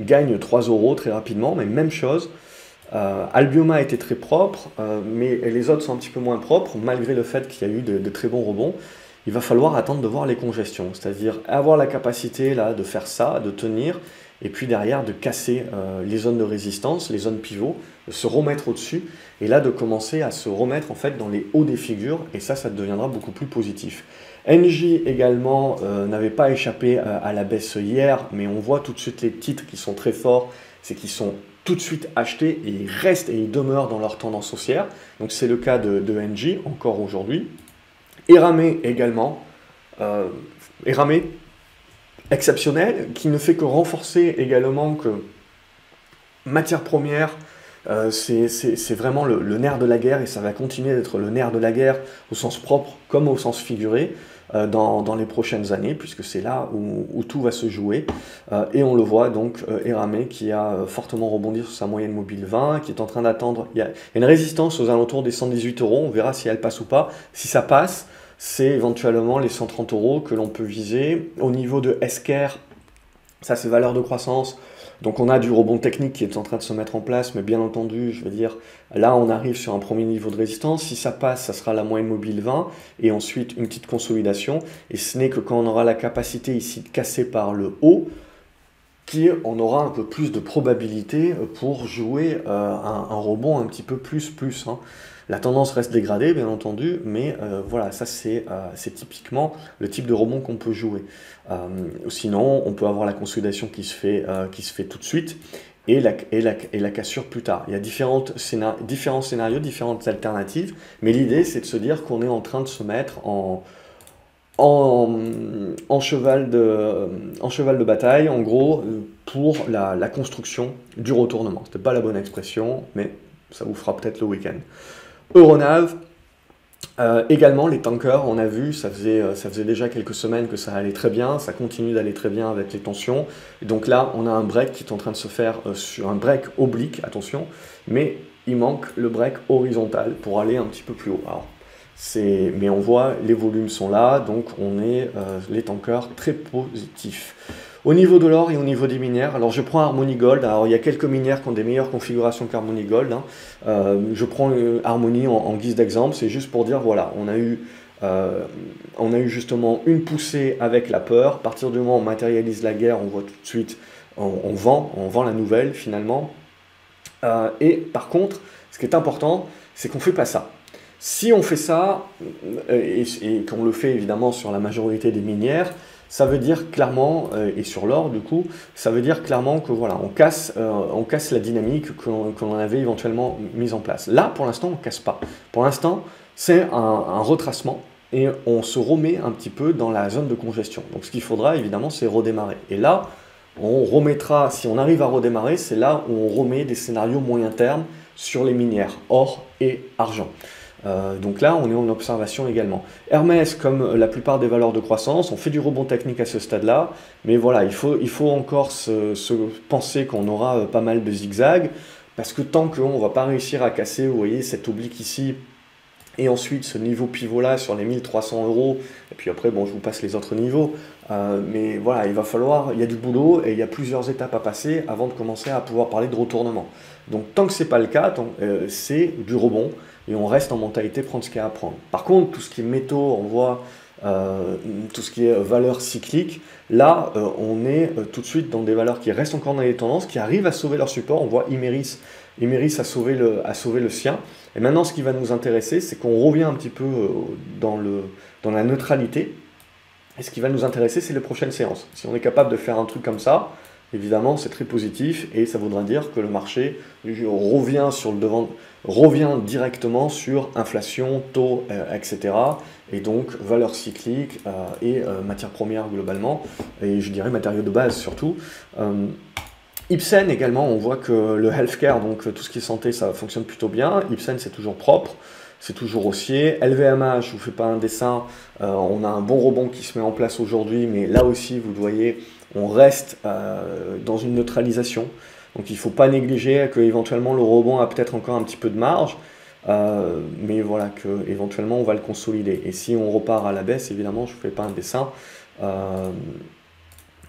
gagne 3 € très rapidement, mais même chose, Albioma était très propre, mais les autres sont un petit peu moins propres, malgré le fait qu'il y a eu de très bons rebonds. Il va falloir attendre de voir les congestions, c'est-à-dire avoir la capacité là, de faire ça, de tenir, et puis derrière de casser les zones de résistance, les zones pivots, de se remettre au-dessus, et là de commencer à se remettre en fait dans les hauts des figures, et ça deviendra beaucoup plus positif. Engie également n'avait pas échappé à la baisse hier, mais on voit tout de suite les titres qui sont très forts, c'est qu'ils sont tout de suite achetés et ils restent et ils demeurent dans leur tendance haussière. Donc c'est le cas de Engie encore aujourd'hui. Eramé également, Eramé exceptionnel, qui ne fait que renforcer également que matière première, c'est vraiment le nerf de la guerre et ça va continuer d'être le nerf de la guerre au sens propre comme au sens figuré dans les prochaines années, puisque c'est là où tout va se jouer. Et on le voit donc, Eramé qui a fortement rebondi sur sa moyenne mobile 20, qui est en train d'attendre. Il y a une résistance aux alentours des 118 €, on verra si elle passe ou pas. Si ça passe, c'est éventuellement les 130 € que l'on peut viser. Au niveau de Esker, ça c'est valeur de croissance. Donc on a du rebond technique qui est en train de se mettre en place, mais bien entendu, je veux dire, là on arrive sur un premier niveau de résistance. Si ça passe, ça sera la moyenne mobile 20, et ensuite une petite consolidation. Et ce n'est que quand on aura la capacité ici de casser par le haut, qu'on aura un peu plus de probabilité pour jouer un rebond un petit peu plus. Hein. La tendance reste dégradée, bien entendu, mais voilà, ça c'est typiquement le type de rebond qu'on peut jouer. Sinon, on peut avoir la consolidation qui se fait tout de suite et la cassure plus tard. Il y a différents scénarios, différentes alternatives, mais l'idée c'est de se dire qu'on est en train de se mettre en cheval de bataille, en gros, pour la construction du retournement. C'était pas la bonne expression, mais ça vous fera peut-être le week-end. Euronav, également les tankers, on a vu, ça faisait déjà quelques semaines que ça allait très bien, ça continue d'aller très bien avec les tensions. Et donc là, on a un break qui est en train de se faire sur un break oblique, attention, mais il manque le break horizontal pour aller un petit peu plus haut. Alors, mais on voit, les volumes sont là, donc on est les tankers très positifs. Au niveau de l'or et au niveau des minières, alors je prends Harmony Gold, alors il y a quelques minières qui ont des meilleures configurations qu'Harmony Gold, hein. Je prends Harmony en guise d'exemple, c'est juste pour dire, voilà, on a eu justement une poussée avec la peur, à partir du moment où on matérialise la guerre, on voit tout de suite, on vend la nouvelle finalement, et par contre, ce qui est important, c'est qu'on ne fait pas ça. Si on fait ça, et qu'on le fait évidemment sur la majorité des minières, ça veut dire clairement, et sur l'or du coup, ça veut dire clairement que voilà, on casse la dynamique que l'on avait éventuellement mise en place. Là, pour l'instant, on ne casse pas. Pour l'instant, c'est un retracement et on se remet un petit peu dans la zone de congestion. Donc ce qu'il faudra évidemment, c'est redémarrer. Et là, on remettra, si on arrive à redémarrer, c'est là où on remet des scénarios moyen terme sur les minières, or et argent. Donc là, on est en observation également. Hermès, comme la plupart des valeurs de croissance, on fait du rebond technique à ce stade-là, mais voilà, il faut encore se penser qu'on aura pas mal de zigzags, parce que tant qu'on ne va pas réussir à casser, vous voyez, cet oblique ici, et ensuite ce niveau pivot-là sur les 1300 €, et puis après, bon, je vous passe les autres niveaux, mais voilà, il y a du boulot, et il y a plusieurs étapes à passer avant de commencer à pouvoir parler de retournement. Donc tant que ce n'est pas le cas, c'est du rebond, et on reste en mentalité prendre ce qu'il y a à prendre. Par contre, tout ce qui est métaux, on voit tout ce qui est valeurs cycliques, là, on est tout de suite dans des valeurs qui restent encore dans les tendances, qui arrivent à sauver leur support. On voit Imerys a sauvé le sien. Et maintenant, ce qui va nous intéresser, c'est qu'on revient un petit peu dans la neutralité. Et ce qui va nous intéresser, c'est les prochaines séances. Si on est capable de faire un truc comme ça, évidemment, c'est très positif et ça voudra dire que le marché revient directement sur inflation, taux, etc. Et donc, valeurs cycliques et matières premières globalement, et je dirais matériaux de base surtout. Ipsen également, on voit que le healthcare, donc tout ce qui est santé, ça fonctionne plutôt bien. Ipsen, c'est toujours propre, c'est toujours haussier. LVMH, je ne vous fais pas un dessin, on a un bon rebond qui se met en place aujourd'hui, mais là aussi, vous le voyez, on reste dans une neutralisation. Donc il ne faut pas négliger qu'éventuellement le rebond a peut-être encore un petit peu de marge, mais voilà, qu'éventuellement on va le consolider. Et si on repart à la baisse, évidemment, je ne fais pas un dessin.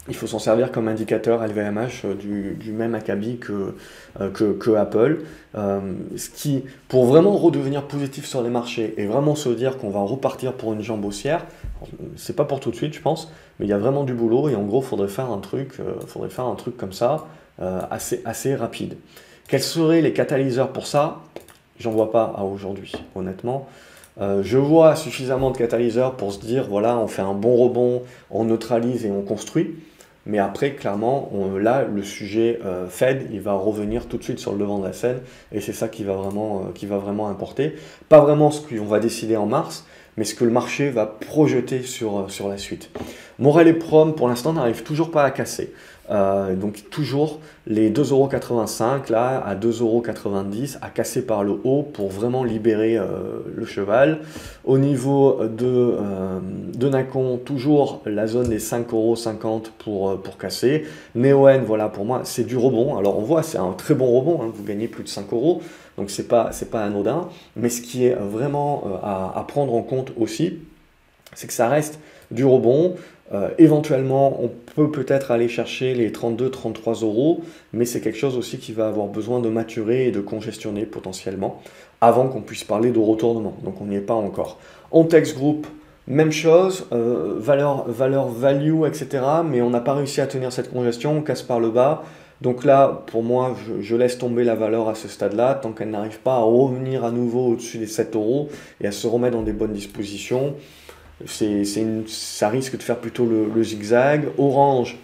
Il faut s'en servir comme indicateur LVMH du même acabit que Apple. Ce qui, pour vraiment redevenir positif sur les marchés et vraiment se dire qu'on va repartir pour une jambe haussière, c'est pas pour tout de suite, je pense, mais il y a vraiment du boulot et en gros, il faudrait faire un truc comme ça, assez rapide. Quels seraient les catalyseurs pour ça? J'en vois pas à aujourd'hui, honnêtement. Je vois suffisamment de catalyseurs pour se dire, voilà, on fait un bon rebond, on neutralise et on construit. Mais après, clairement, là, le sujet Fed, il va revenir tout de suite sur le devant de la scène, et c'est ça qui va vraiment importer. Pas vraiment ce qu'on va décider en mars, mais ce que le marché va projeter sur la suite. Morel et Prom, pour l'instant, n'arrivent toujours pas à casser. Donc toujours les 2,85 € là à 2,90 € à casser par le haut pour vraiment libérer le cheval. Au niveau de Nacon, toujours la zone des 5,50 € pour casser. Neoen, voilà, pour moi c'est du rebond. Alors on voit, c'est un très bon rebond, hein, vous gagnez plus de 5 €, donc c'est pas anodin. Mais ce qui est vraiment à prendre en compte aussi, c'est que ça reste du rebond. Éventuellement, on peut peut-être aller chercher les 32-33 €, mais c'est quelque chose aussi qui va avoir besoin de maturer et de congestionner potentiellement avant qu'on puisse parler de retournement. Donc on n'y est pas encore. Ontex Group, même chose, valeur value, etc. Mais on n'a pas réussi à tenir cette congestion, on casse par le bas. Donc là, pour moi, je laisse tomber la valeur à ce stade-là, tant qu'elle n'arrive pas à revenir à nouveau au-dessus des 7 € et à se remettre dans des bonnes dispositions. Ça risque de faire plutôt le zigzag. Orange,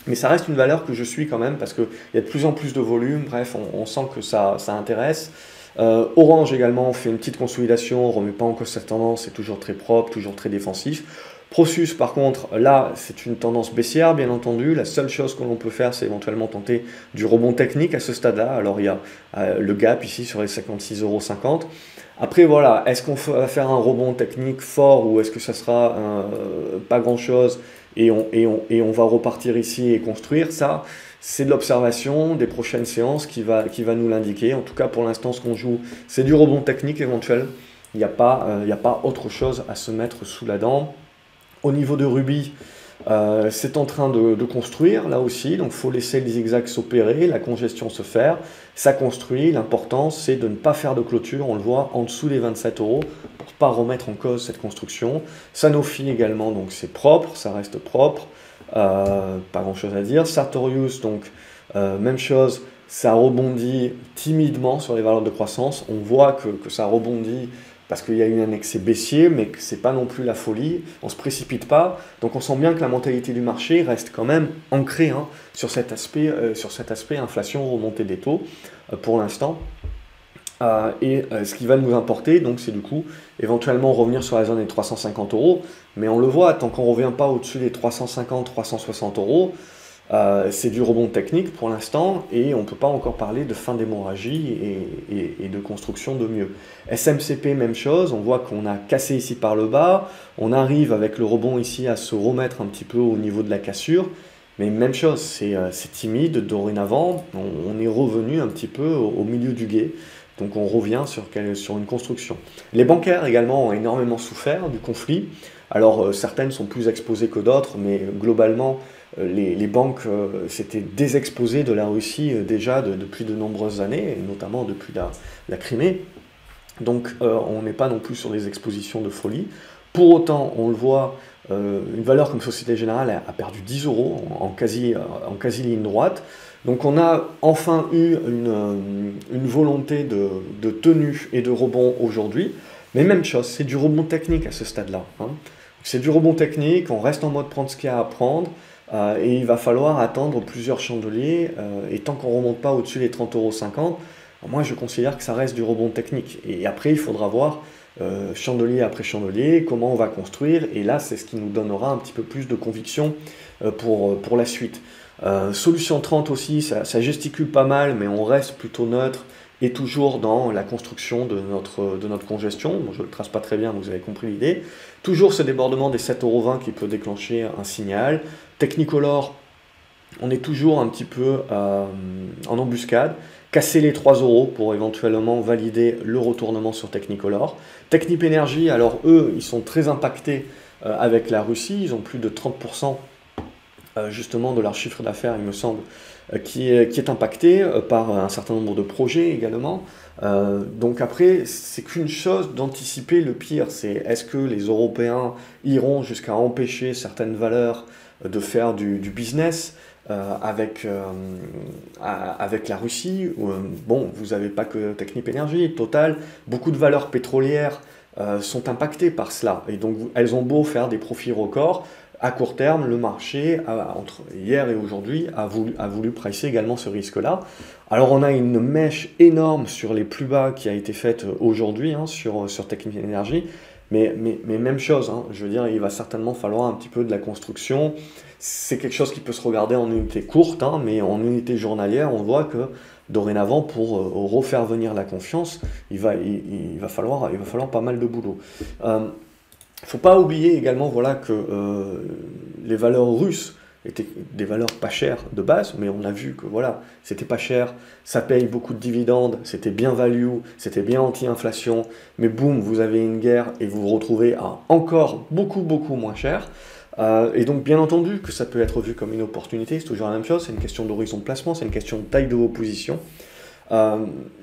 mais ça reste une valeur que je suis quand même parce qu'il y a de plus en plus de volume. Bref, on sent que ça intéresse. Orange également, on fait une petite consolidation, on ne remet pas en cause cette tendance, c'est toujours très propre, toujours très défensif. Prosus, par contre, là, c'est une tendance baissière, bien entendu. La seule chose que l'on peut faire, c'est éventuellement tenter du rebond technique à ce stade-là. Alors, il y a le gap ici sur les 56,50 €. Après, voilà, est-ce qu'on va faire un rebond technique fort ou est-ce que ça sera pas grand-chose et on va repartir ici et construire? Ça, c'est de l'observation des prochaines séances qui va nous l'indiquer. En tout cas, pour l'instant, ce qu'on joue, c'est du rebond technique éventuel. Il n'y a pas autre chose à se mettre sous la dent. Au niveau de Ruby, c'est en train de construire là aussi, donc il faut laisser les zigzags s'opérer, la congestion se faire, ça construit. L'important c'est de ne pas faire de clôture, on le voit en dessous des 27 € pour ne pas remettre en cause cette construction. Sanofi également, donc c'est propre, ça reste propre, pas grand chose à dire. Sartorius, donc même chose, ça rebondit timidement sur les valeurs de croissance, on voit que ça rebondit parce qu'il y a eu un excès baissier, mais que ce n'est pas non plus la folie, on ne se précipite pas, donc on sent bien que la mentalité du marché reste quand même ancrée sur cet aspect inflation, remontée des taux, pour l'instant. Ce qui va nous importer, donc c'est du coup éventuellement revenir sur la zone des 350 euros. Mais on le voit, tant qu'on ne revient pas au-dessus des 350-360 euros, c'est du rebond technique pour l'instant et on ne peut pas encore parler de fin d'hémorragie et de construction de mieux. SMCP, même chose, on voit qu'on a cassé ici par le bas, on arrive avec le rebond ici à se remettre un petit peu au niveau de la cassure, mais même chose, c'est timide dorénavant, on est revenu un petit peu au milieu du gué. Donc on revient sur une construction. Les bancaires également ont énormément souffert du conflit. Alors certaines sont plus exposées que d'autres, mais globalement les banques s'étaient désexposées de la Russie déjà depuis de nombreuses années, et notamment depuis la Crimée. Donc on n'est pas non plus sur des expositions de folie. Pour autant, on le voit, une valeur comme Société Générale a perdu 10 euros en quasi ligne droite. Donc on a enfin eu une volonté de tenue et de rebond aujourd'hui, mais même chose, c'est du rebond technique à ce stade-là. Hein. C'est du rebond technique, on reste en mode prendre ce qu'il y a à prendre, et il va falloir attendre plusieurs chandeliers, et tant qu'on ne remonte pas au-dessus des 30,50 €, moi je considère que ça reste du rebond technique. Et après il faudra voir, chandelier après chandelier, comment on va construire, et là c'est ce qui nous donnera un petit peu plus de conviction pour la suite. Solution 30 aussi, ça gesticule pas mal, mais on reste plutôt neutre et toujours dans la construction de notre congestion. Bon, je ne le trace pas très bien, vous avez compris l'idée. Toujours ce débordement des 7,20 € qui peut déclencher un signal. Technicolor, on est toujours un petit peu en embuscade. Casser les 3 € pour éventuellement valider le retournement sur Technicolor. Technip Energy, alors eux, ils sont très impactés avec la Russie, ils ont plus de 30% justement de leur chiffre d'affaires, il me semble, qui est impacté par un certain nombre de projets également. Donc après, c'est qu'une chose d'anticiper le pire, c'est est-ce que les Européens iront jusqu'à empêcher certaines valeurs de faire du business avec la Russie. Bon, vous n'avez pas que Technip Energy, Total, beaucoup de valeurs pétrolières sont impactées par cela. Et donc, elles ont beau faire des profits records, à court terme, le marché, entre hier et aujourd'hui, a voulu pricer également ce risque-là. Alors, on a une mèche énorme sur les plus bas qui a été faite aujourd'hui sur Technip Energy. Mais même chose, hein, je veux dire, il va certainement falloir un petit peu de la construction. C'est quelque chose qui peut se regarder en unité courte, hein, mais en unité journalière, on voit que dorénavant, pour refaire venir la confiance, il va falloir pas mal de boulot. Il ne faut pas oublier également voilà, que les valeurs russes étaient des valeurs pas chères de base, mais on a vu que voilà, c'était pas cher, ça paye beaucoup de dividendes, c'était bien value, c'était bien anti-inflation, mais boum, vous avez une guerre et vous vous retrouvez à encore beaucoup moins cher. Et donc bien entendu que ça peut être vu comme une opportunité, c'est toujours la même chose, c'est une question d'horizon de placement, c'est une question de taille de vos positions.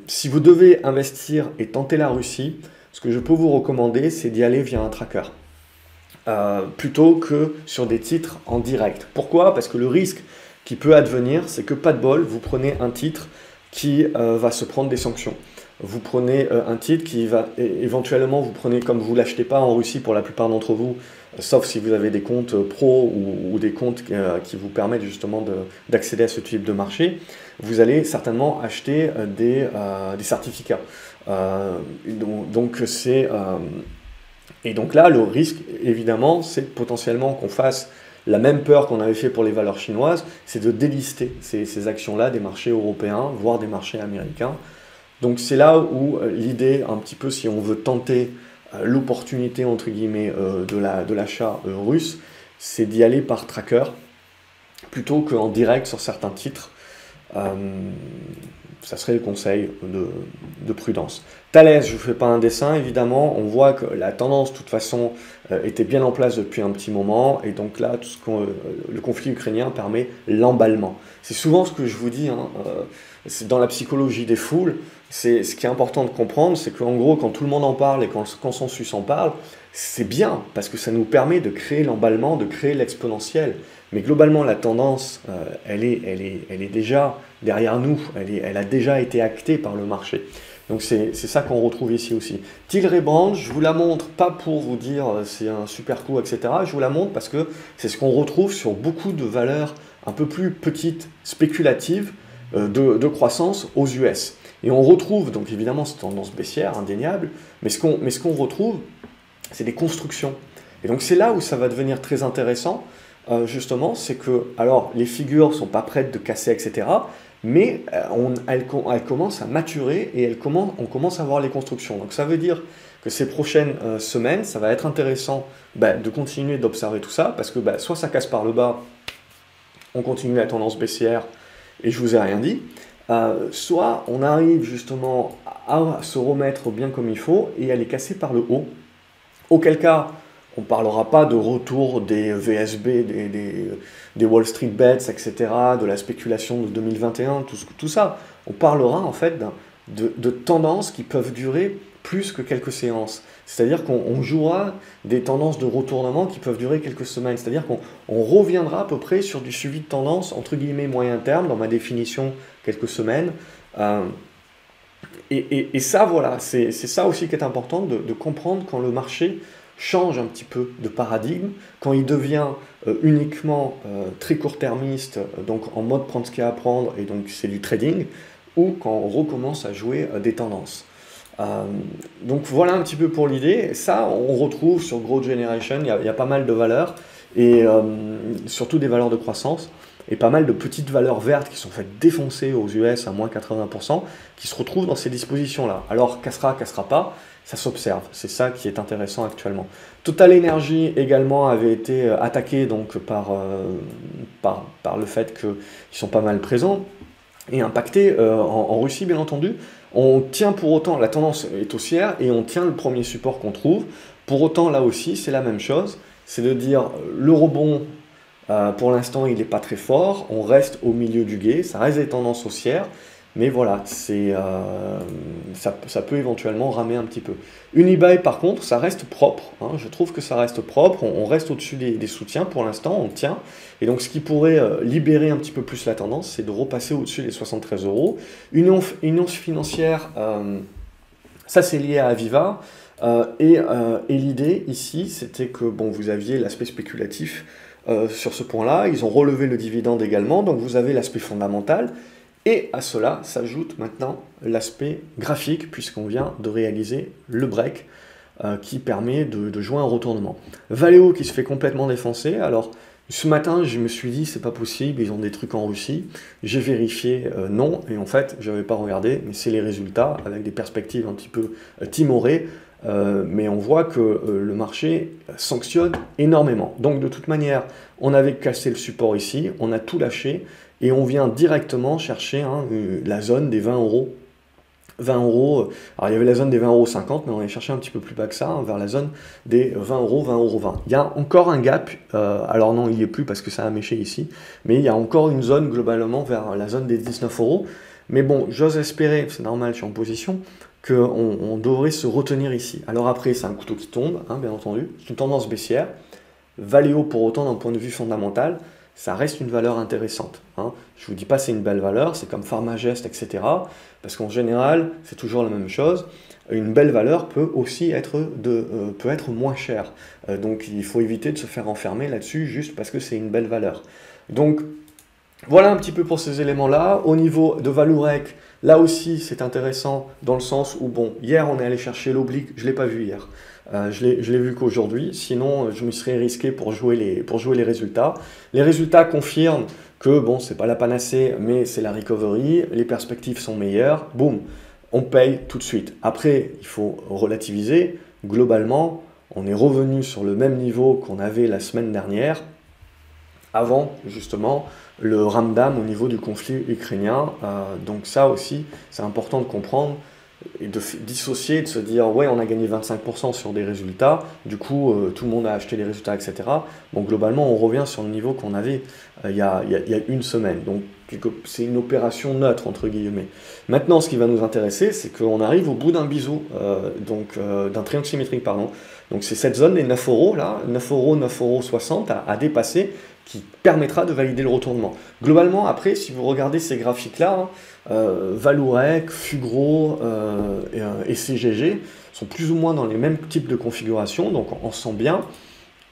Si vous devez investir et tenter la Russie, ce que je peux vous recommander, c'est d'y aller via un tracker. Plutôt que sur des titres en direct. Pourquoi? Parce que le risque qui peut advenir, c'est que pas de bol, vous prenez un titre qui va se prendre des sanctions. Vous prenez un titre qui va éventuellement, vous prenez comme vous ne l'achetez pas en Russie pour la plupart d'entre vous, sauf si vous avez des comptes pro ou des comptes qui vous permettent justement d'accéder à ce type de marché, vous allez certainement acheter des certificats. Et donc là, le risque, évidemment, c'est potentiellement qu'on fasse la même peur qu'on avait fait pour les valeurs chinoises, c'est de délister ces actions-là des marchés européens, voire des marchés américains. Donc c'est là où l'idée, un petit peu, si on veut tenter l'opportunité, entre guillemets, de l'achat russe, c'est d'y aller par tracker, plutôt qu'en direct sur certains titres. Ça serait le conseil de prudence. Thales, je ne vous fais pas un dessin, évidemment, on voit que la tendance, de toute façon, était bien en place depuis un petit moment, et donc là, le conflit ukrainien permet l'emballement. C'est souvent ce que je vous dis, hein, c'est dans la psychologie des foules, ce qui est important de comprendre, c'est qu'en gros, quand tout le monde en parle et quand le consensus en parle, c'est bien, parce que ça nous permet de créer l'emballement, de créer l'exponentiel. Mais globalement, la tendance, elle est déjà derrière nous, elle a déjà été actée par le marché. Donc c'est ça qu'on retrouve ici aussi. Tilray Brands, je vous la montre, pas pour vous dire c'est un super coup, etc. Je vous la montre parce que c'est ce qu'on retrouve sur beaucoup de valeurs un peu plus petites, spéculatives, de croissance aux US. Et on retrouve, donc évidemment, cette tendance baissière, indéniable, mais ce qu'on retrouve, c'est des constructions. Et donc c'est là où ça va devenir très intéressant, justement, c'est que, alors, les figures ne sont pas prêtes de casser, etc., mais elles commencent à maturer et on commence à voir les constructions. Donc ça veut dire que ces prochaines semaines, ça va être intéressant de continuer d'observer tout ça, parce que soit ça casse par le bas, on continue la tendance baissière, et je vous ai rien dit, soit on arrive justement à se remettre bien comme il faut, et à les casser par le haut, auquel cas, on ne parlera pas de retour des VSB, des Wall Street Bets, etc., de la spéculation de 2021, tout ça. On parlera en fait de tendances qui peuvent durer plus que quelques séances. C'est-à-dire qu'on jouera des tendances de retournement qui peuvent durer quelques semaines. C'est-à-dire qu'on reviendra à peu près sur du suivi de tendance, entre guillemets, moyen terme, dans ma définition, quelques semaines. Et ça, voilà, c'est ça aussi qui est important de comprendre quand le marché change un petit peu de paradigme, quand il devient uniquement très court-termiste, donc en mode prendre ce qu'il y a à prendre, et donc c'est du trading, ou quand on recommence à jouer des tendances. Donc voilà un petit peu pour l'idée. Ça, on retrouve sur Growth Generation, il y a pas mal de valeurs, et surtout des valeurs de croissance, et pas mal de petites valeurs vertes qui sont faites défoncer aux US à moins 80%, qui se retrouvent dans ces dispositions-là. Alors, cassera pas, ça s'observe. C'est ça qui est intéressant actuellement. Total Energy également avait été attaqué donc, par le fait qu'ils sont pas mal présents et impactés en Russie, bien entendu. On tient pour autant, la tendance est haussière et on tient le premier support qu'on trouve. Pour autant, là aussi, c'est la même chose. C'est de dire le rebond, pour l'instant, il n'est pas très fort. On reste au milieu du gué. Ça reste des tendances haussières. Mais voilà, ça peut éventuellement ramer un petit peu. Unibail, par contre, ça reste propre. Hein, je trouve que ça reste propre. On reste au-dessus des soutiens pour l'instant, on tient. Et donc, ce qui pourrait libérer un petit peu plus la tendance, c'est de repasser au-dessus des 73 €. Union financière, ça c'est lié à Aviva. Et l'idée ici, c'était que bon, vous aviez l'aspect spéculatif sur ce point-là. Ils ont relevé le dividende également. Donc, vous avez l'aspect fondamental. Et à cela s'ajoute maintenant l'aspect graphique, puisqu'on vient de réaliser le break qui permet de jouer un retournement. Valeo qui se fait complètement défoncer. Alors, ce matin, je me suis dit, c'est pas possible, ils ont des trucs en Russie. J'ai vérifié, non, et en fait, je n'avais pas regardé, mais c'est les résultats, avec des perspectives un petit peu timorées. Mais on voit que le marché sanctionne énormément. Donc, de toute manière, on avait cassé le support ici, on a tout lâché, et on vient directement chercher la zone des 20 €. 20 €, alors il y avait la zone des 20,50 €, mais on est cherché un petit peu plus bas que ça, vers la zone des 20 €, 20,20 €. Il y a encore un gap, alors non, il n'y est plus parce que ça a méché ici, mais il y a encore une zone globalement vers la zone des 19 €. Mais bon, j'ose espérer, c'est normal, je suis en position, qu'on devrait se retenir ici. Alors après, c'est un couteau qui tombe, bien entendu, c'est une tendance baissière. Valeo, pour autant, d'un point de vue fondamental, ça reste une valeur intéressante. Je ne vous dis pas c'est une belle valeur, c'est comme Pharmagest, etc. Parce qu'en général, c'est toujours la même chose. Une belle valeur peut aussi être moins chère. Donc il faut éviter de se faire enfermer là-dessus juste parce que c'est une belle valeur. Donc voilà un petit peu pour ces éléments-là. Au niveau de Vallourec, là aussi c'est intéressant dans le sens où, bon, hier on est allé chercher l'oblique, je ne l'ai pas vu hier. Je l'ai vu qu'aujourd'hui, sinon je me serais risqué pour jouer les résultats. Les résultats confirment que bon, c'est pas la panacée, mais c'est la recovery, les perspectives sont meilleures, boum, on paye tout de suite. Après, il faut relativiser, globalement, on est revenu sur le même niveau qu'on avait la semaine dernière, avant justement le ramdam au niveau du conflit ukrainien. Donc ça aussi, c'est important de comprendre, et de dissocier, de se dire ouais, on a gagné 25% sur des résultats, du coup tout le monde a acheté les résultats, etc. Bon, globalement on revient sur le niveau qu'on avait il y a une semaine, donc c'est une opération neutre entre guillemets. Maintenant, ce qui va nous intéresser, c'est qu'on arrive au bout d'un biseau, d'un triangle symétrique, pardon. Donc c'est cette zone des 9 € là, 9 €, 9,60 € à dépasser, qui permettra de valider le retournement. Globalement, après, si vous regardez ces graphiques-là, Vallourec, Fugro et CGG sont plus ou moins dans les mêmes types de configurations, donc on sent bien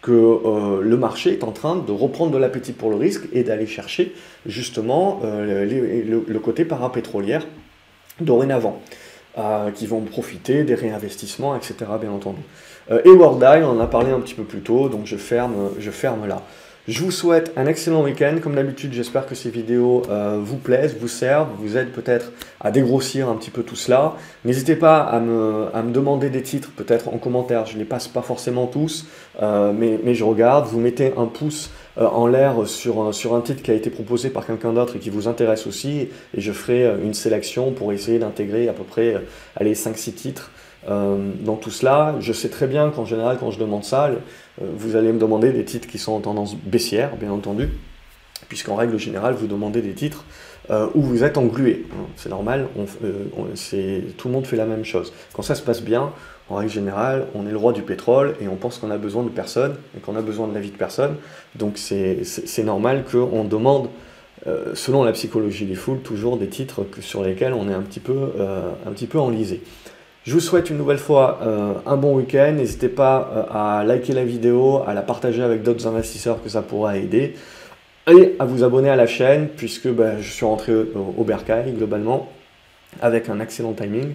que le marché est en train de reprendre de l'appétit pour le risque et d'aller chercher justement le côté parapétrolière dorénavant, qui vont profiter des réinvestissements, etc. bien entendu. Et Wordeye, on en a parlé un petit peu plus tôt, donc je ferme là. Je vous souhaite un excellent week-end. Comme d'habitude, j'espère que ces vidéos vous plaisent, vous servent, vous aident peut-être à dégrossir un petit peu tout cela. N'hésitez pas à me demander des titres, peut-être en commentaire. Je ne les passe pas forcément tous, mais je regarde. Vous mettez un pouce en l'air sur un titre qui a été proposé par quelqu'un d'autre et qui vous intéresse aussi. Et je ferai une sélection pour essayer d'intégrer à peu près 5-6 titres dans tout cela. Je sais très bien qu'en général, quand je demande ça, vous allez me demander des titres qui sont en tendance baissière, bien entendu, puisqu'en règle générale, vous demandez des titres où vous êtes englué. C'est normal, tout le monde fait la même chose. Quand ça se passe bien, en règle générale, on est le roi du pétrole et on pense qu'on a besoin de personne et qu'on a besoin de la vie de personne. Donc c'est normal qu'on demande, selon la psychologie des foules, toujours des titres sur lesquels on est un petit peu enlisé. Je vous souhaite une nouvelle fois un bon week-end. N'hésitez pas à liker la vidéo, à la partager avec d'autres investisseurs que ça pourra aider. Et à vous abonner à la chaîne, puisque je suis rentré au bercail globalement, avec un excellent timing.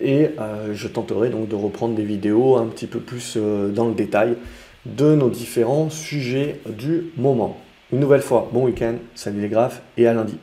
Et je tenterai donc de reprendre des vidéos un petit peu plus dans le détail de nos différents sujets du moment. Une nouvelle fois, bon week-end, salut les graphes et à lundi.